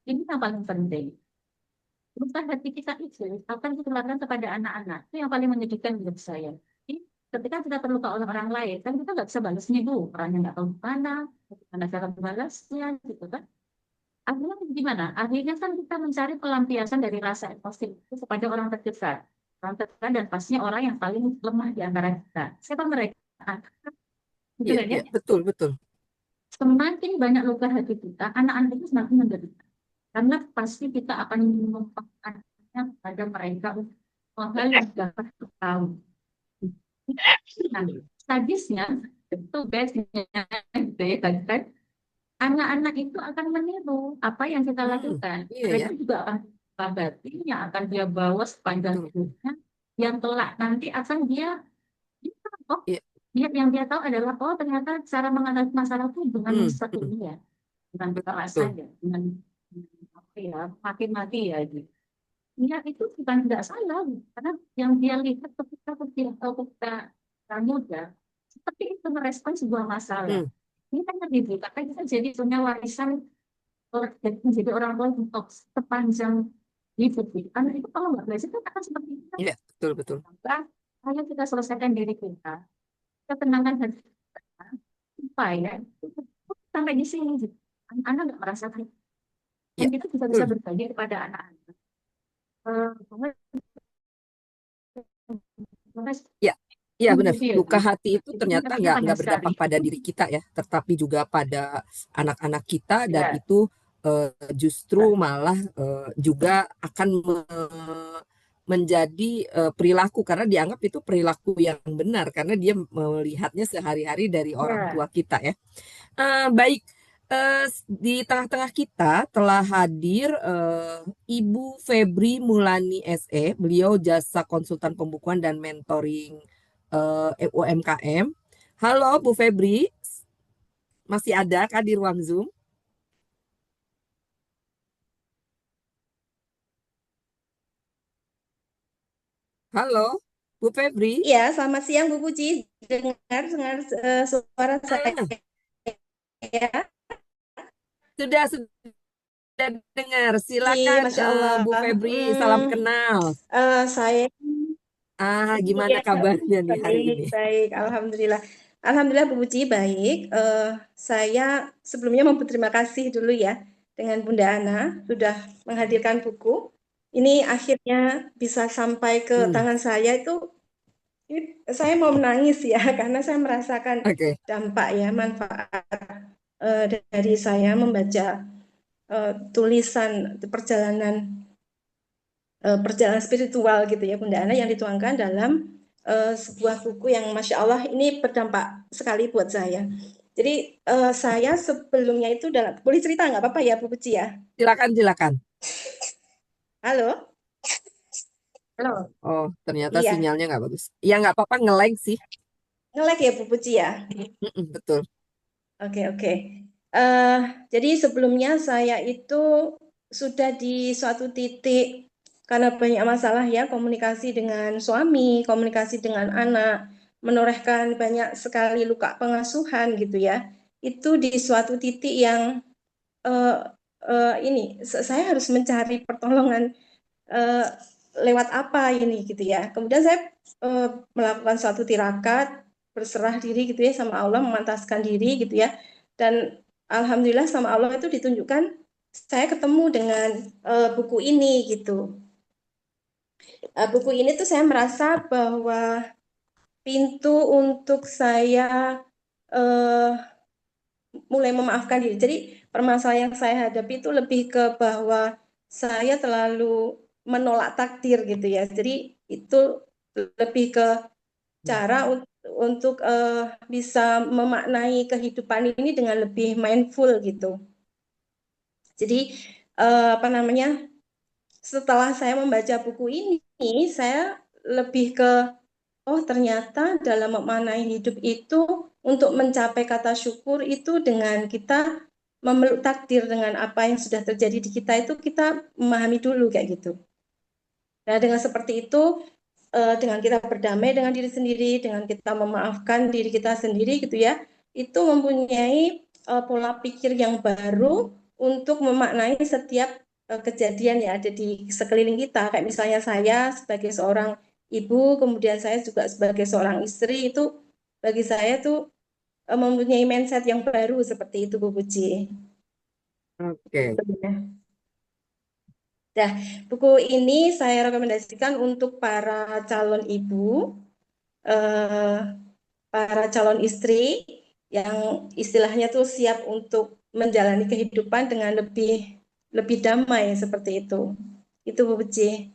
S3: Ini yang paling penting. Luka hati kita itu akan ditularkan kepada anak-anak. Itu yang paling menyedihkan menurut saya. Jadi, ketika kita terluka oleh orang lain, kan kita nggak bisa balas nih bu, orangnya nggak tahu mana cara membalasnya, gitu kan? Akhirnya gimana? Akhirnya kan kita mencari pelampiasan dari rasa emosi itu kepada orang terdekat. Orang terdekat dan pastinya orang yang paling lemah di antara kita. Siapa mereka? Gitu
S2: Iya,
S3: kan ya?
S2: iya, betul, betul.
S3: Semakin banyak luka hati kita, anak-anak itu semakin menderita. Karena pasti kita akan menumpahkannya pada mereka hal yang sudah tahu. Nah, sadisnya itu bestnya gitu ya kan, anak-anak itu akan meniru apa yang kita lakukan.
S2: Iya ya,
S3: Mereka juga akan kabati yang akan dia bawa sepanjang
S2: betul.
S3: hidupnya, yang kelak nanti akan oh
S2: Iya.
S3: yang dia tahu adalah oh ternyata cara mengatasi masalah itu dengan seperti ini ya, dengan kekerasan
S2: Betul.
S3: ya, dengan apa ya, maki-maki ya gitu. Ya itu bukan tidak salah, karena yang dia lihat ketika kita muda, seperti itu merespon sebuah masalah.
S2: Hmm.
S3: Ini kan lebih karena kita jadi punya warisan menjadi orang tua untuk sepanjang hidup. Karena itu kalau nggak belajar kita akan seperti itu.
S2: Iya, betul, betul.
S3: Maka ayo kita selesaikan diri kita tenangkan hati kita, supaya sampai di sini gitu. Anak nggak merasakan, dan
S2: Iya,
S3: kita bisa
S2: betul.
S3: berbagi kepada anak-anak.
S2: Iya, iya benar.
S3: Gitu ya, Bu.
S2: Luka hati itu
S3: Itu
S2: ternyata
S3: pentingnya
S2: nggak
S3: banyak sekali.
S2: berdampak pada diri kita ya, tetapi juga pada anak-anak kita dan
S3: Ya,
S2: itu justru malah juga akan menjadi perilaku karena dianggap itu perilaku yang benar karena dia melihatnya sehari-hari dari orang
S3: ya.
S2: tua kita ya. Baik, di tengah-tengah kita telah hadir Ibu Febri Mulani SE. Beliau jasa konsultan pembukuan dan mentoring UMKM. Halo Bu Febri, masih ada kah di ruang Zoom? Halo, Bu Febri.
S7: Iya, selamat siang Bu Puji. Dengar suara saya.
S2: Ah, sudah dengar. Silakan
S7: Masya Allah.
S2: Bu Febri, salam kenal.
S7: Saya
S2: Gimana
S7: ya,
S2: kabarnya nih hari
S7: baik,
S2: ini?
S7: baik. Alhamdulillah. Alhamdulillah Bu Puji, baik. Saya sebelumnya mau berterima kasih dulu ya dengan Bunda Ana sudah menghadirkan buku. Ini akhirnya bisa sampai ke tangan saya saya mau menangis ya karena saya merasakan
S2: Oke.
S7: dampak ya manfaat dari saya membaca tulisan perjalanan spiritual gitu ya Bunda Ana yang dituangkan dalam sebuah buku yang Masya Allah ini berdampak sekali buat saya. Jadi saya sebelumnya itu boleh cerita nggak apa-apa ya Bu Puji ya?
S2: Silakan.
S7: Halo? Halo?
S2: Oh, ternyata
S7: Iya,
S2: sinyalnya nggak bagus. Ya nggak apa-apa, nge-lag sih.
S7: nge-lag ya Bu Puji ya?
S2: Betul.
S7: Oke. Eh, jadi sebelumnya saya itu sudah di suatu titik karena banyak masalah ya komunikasi dengan suami, komunikasi dengan anak, menorehkan banyak sekali luka pengasuhan gitu ya. Itu di suatu titik yang eh, saya harus mencari pertolongan eh, lewat apa ini gitu ya. Kemudian saya melakukan suatu tirakat, berserah diri gitu ya sama Allah, memantaskan diri gitu ya. Dan alhamdulillah sama Allah itu ditunjukkan saya ketemu dengan buku ini gitu. Buku ini tuh saya merasa bahwa pintu untuk saya eh, mulai memaafkan diri. Jadi permasalahan yang saya hadapi itu lebih ke bahwa saya terlalu menolak takdir gitu ya. Jadi itu lebih ke cara untuk bisa memaknai kehidupan ini dengan lebih mindful gitu. Jadi apa namanya? Setelah saya membaca buku ini, saya lebih ke oh ternyata dalam memaknai hidup itu untuk mencapai kata syukur itu dengan kita memeluk takdir dengan apa yang sudah terjadi di kita itu kita memahami dulu kayak gitu. Nah dengan seperti itu dengan kita berdamai dengan diri sendiri, dengan kita memaafkan diri kita sendiri gitu ya, itu mempunyai pola pikir yang baru untuk memaknai setiap kejadian yang ada di sekeliling kita. Kayak misalnya saya sebagai seorang ibu, kemudian saya juga sebagai seorang istri itu bagi saya tuh mempunyai mindset yang baru seperti itu Bu Puji.
S2: Oke.
S7: Gitu ya. Nah, buku ini saya rekomendasikan untuk para calon ibu, para calon istri yang istilahnya tuh siap untuk menjalani kehidupan dengan lebih damai seperti itu. Itu Bu Puji.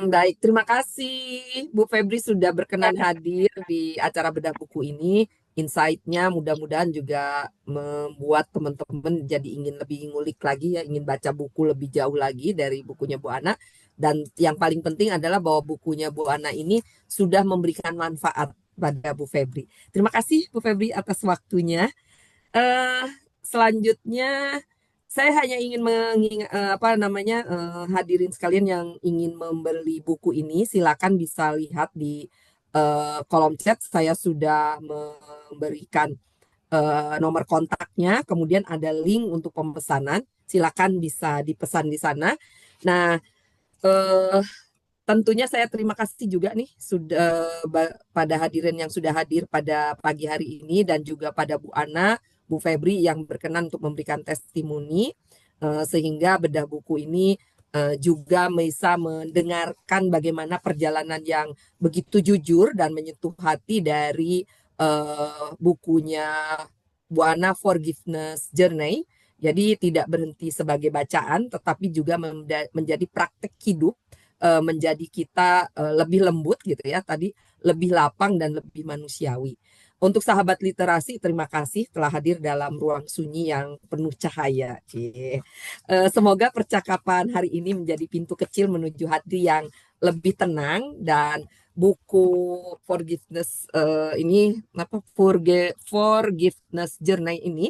S2: Baik, terima kasih Bu Febri sudah berkenan hadir di acara Bedah Buku ini. Insight-nya mudah-mudahan juga membuat teman-teman jadi ingin lebih ngulik lagi ya, ingin baca buku lebih jauh lagi dari bukunya Bu Ana. Dan yang paling penting adalah bahwa bukunya Bu Ana ini sudah memberikan manfaat pada Bu Febri. Terima kasih Bu Febri atas waktunya. Eh, Selanjutnya saya hanya ingin hadirin sekalian yang ingin membeli buku ini, silakan bisa lihat di kolom chat. Saya sudah memberikan nomor kontaknya, kemudian ada link untuk pemesanan. Silakan bisa dipesan di sana. Nah, eh, tentunya saya terima kasih juga nih sudah pada hadirin yang sudah hadir pada pagi hari ini dan juga pada Bu Ana, Bu Febri yang berkenan untuk memberikan testimoni sehingga bedah buku ini juga bisa mendengarkan bagaimana perjalanan yang begitu jujur dan menyentuh hati dari bukunya Bu Ana Forgiveness Journey. Jadi tidak berhenti sebagai bacaan, tetapi juga menjadi praktek hidup, menjadi kita lebih lembut gitu ya, tadi lebih lapang dan lebih manusiawi. Untuk sahabat literasi, terima kasih telah hadir dalam ruang sunyi yang penuh cahaya. Semoga percakapan hari ini menjadi pintu kecil menuju hati yang lebih tenang, dan buku Forgiveness Forgiveness Journey ini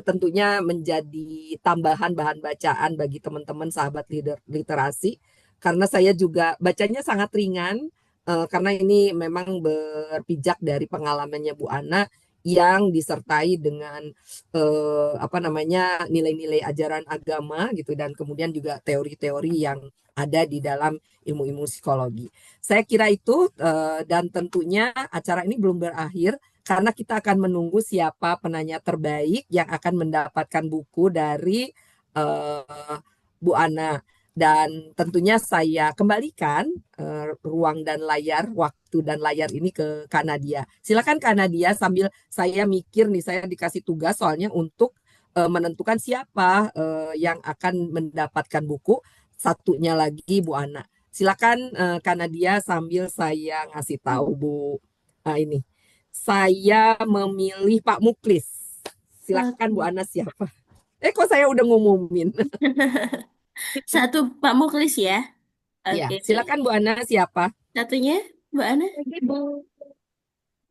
S2: tentunya menjadi tambahan bahan bacaan bagi teman-teman sahabat literasi, karena saya juga bacanya sangat ringan karena ini memang berpijak dari pengalamannya Bu Ana yang disertai dengan nilai-nilai ajaran agama gitu, dan kemudian juga teori-teori yang ada di dalam ilmu-ilmu psikologi. Saya kira itu dan tentunya acara ini belum berakhir. karena kita akan menunggu siapa penanya terbaik yang akan mendapatkan buku dari Bu Ana. Dan tentunya saya kembalikan ruang dan layar, waktu dan layar ini ke Kak Nadia. Silakan Kak Nadia, sambil saya mikir nih, saya dikasih tugas soalnya untuk menentukan siapa yang akan mendapatkan buku. Satunya lagi Bu Ana. Silakan Kak Nadia sambil saya ngasih tahu Bu ini. Saya memilih Pak Muklis. Silakan Bu
S1: Oke.
S2: Ana siapa? Kok saya udah ngumumin.
S1: Satu Pak Muklis ya.
S2: Ya,
S1: Oke.
S2: silakan Bu Ana siapa?
S1: Satunya Mbak Ana,
S3: Jadi Bu,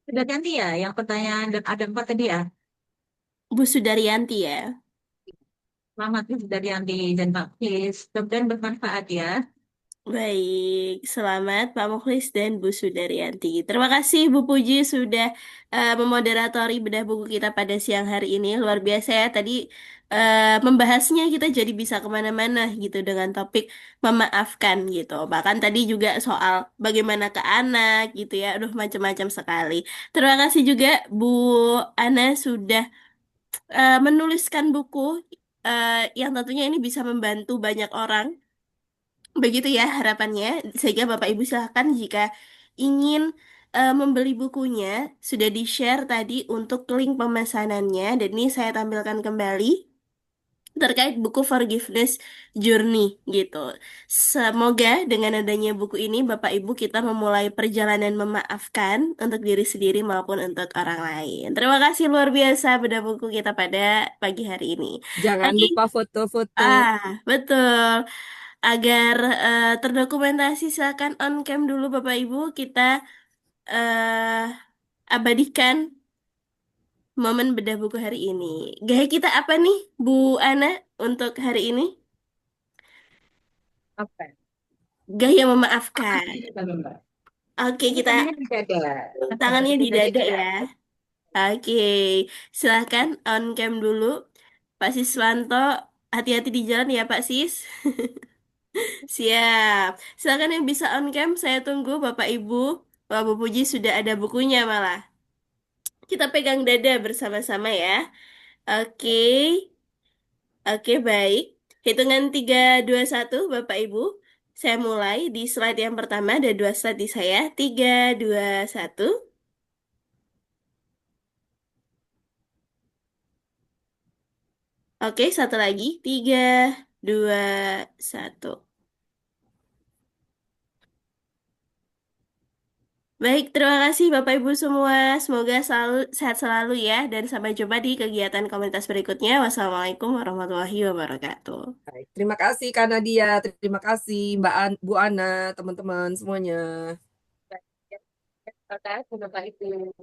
S3: sudah ganti ya yang pertanyaan dan ada 4 tadi ya.
S1: Bu Sudaryanti ya.
S3: Selamat Bu dari Andi dan Pak Kris. Mudah-mudahan bermanfaat ya.
S1: Baik, selamat Pak Mukhlis dan Bu Sudaryanti. Terima kasih Bu Puji sudah memoderatori bedah buku kita pada siang hari ini. Luar biasa ya, tadi membahasnya kita jadi bisa kemana-mana gitu dengan topik memaafkan gitu. Bahkan tadi juga soal bagaimana ke anak gitu ya. Aduh, macam-macam sekali. Terima kasih juga Bu Ana sudah menuliskan buku yang tentunya ini bisa membantu banyak orang. Begitu ya harapannya, sehingga Bapak Ibu silakan jika ingin membeli bukunya, sudah di-share tadi untuk link pemesanannya, dan ini saya tampilkan kembali terkait buku Forgiveness Journey gitu. Semoga dengan adanya buku ini Bapak Ibu kita memulai perjalanan memaafkan untuk diri sendiri maupun untuk orang lain. Terima kasih luar biasa bedah buku kita pada pagi hari ini.
S2: Jangan
S1: Lagi,
S2: lupa foto-foto.
S1: betul. Agar terdokumentasi silakan on cam dulu Bapak Ibu kita eh, abadikan momen bedah buku hari ini. Gaya kita apa nih Bu Ana untuk hari ini?
S3: Apa?
S1: Gaya
S3: Ah,
S1: memaafkan.
S3: Mbak.
S1: Oke,
S3: Ini
S1: kita
S3: tangannya di dada.
S1: tangannya
S3: Di
S1: di
S3: dada
S1: dada
S3: kita.
S1: ya. Oke, silahkan on cam dulu. Pak Siswanto, hati-hati di jalan ya Pak Sis. Siap. Silakan yang bisa on cam, saya tunggu Bapak Ibu. Wah, Bu Puji sudah ada bukunya malah. Kita pegang dada bersama-sama ya. Oke, oke baik. Hitungan 3, 2, 1, Bapak Ibu. Saya mulai di slide yang pertama, ada 2 slide di saya. 3, 2, 1. Oke, satu lagi. 3, 2, 1. Baik, terima kasih Bapak Ibu semua. Semoga selalu sehat selalu ya. Dan sampai jumpa di kegiatan komunitas berikutnya. Wassalamualaikum warahmatullahi wabarakatuh.
S2: Baik, terima kasih Kak Nadia, terima kasih Bu Ana, teman-teman semuanya.
S3: Terima kasih Bapak Ibu.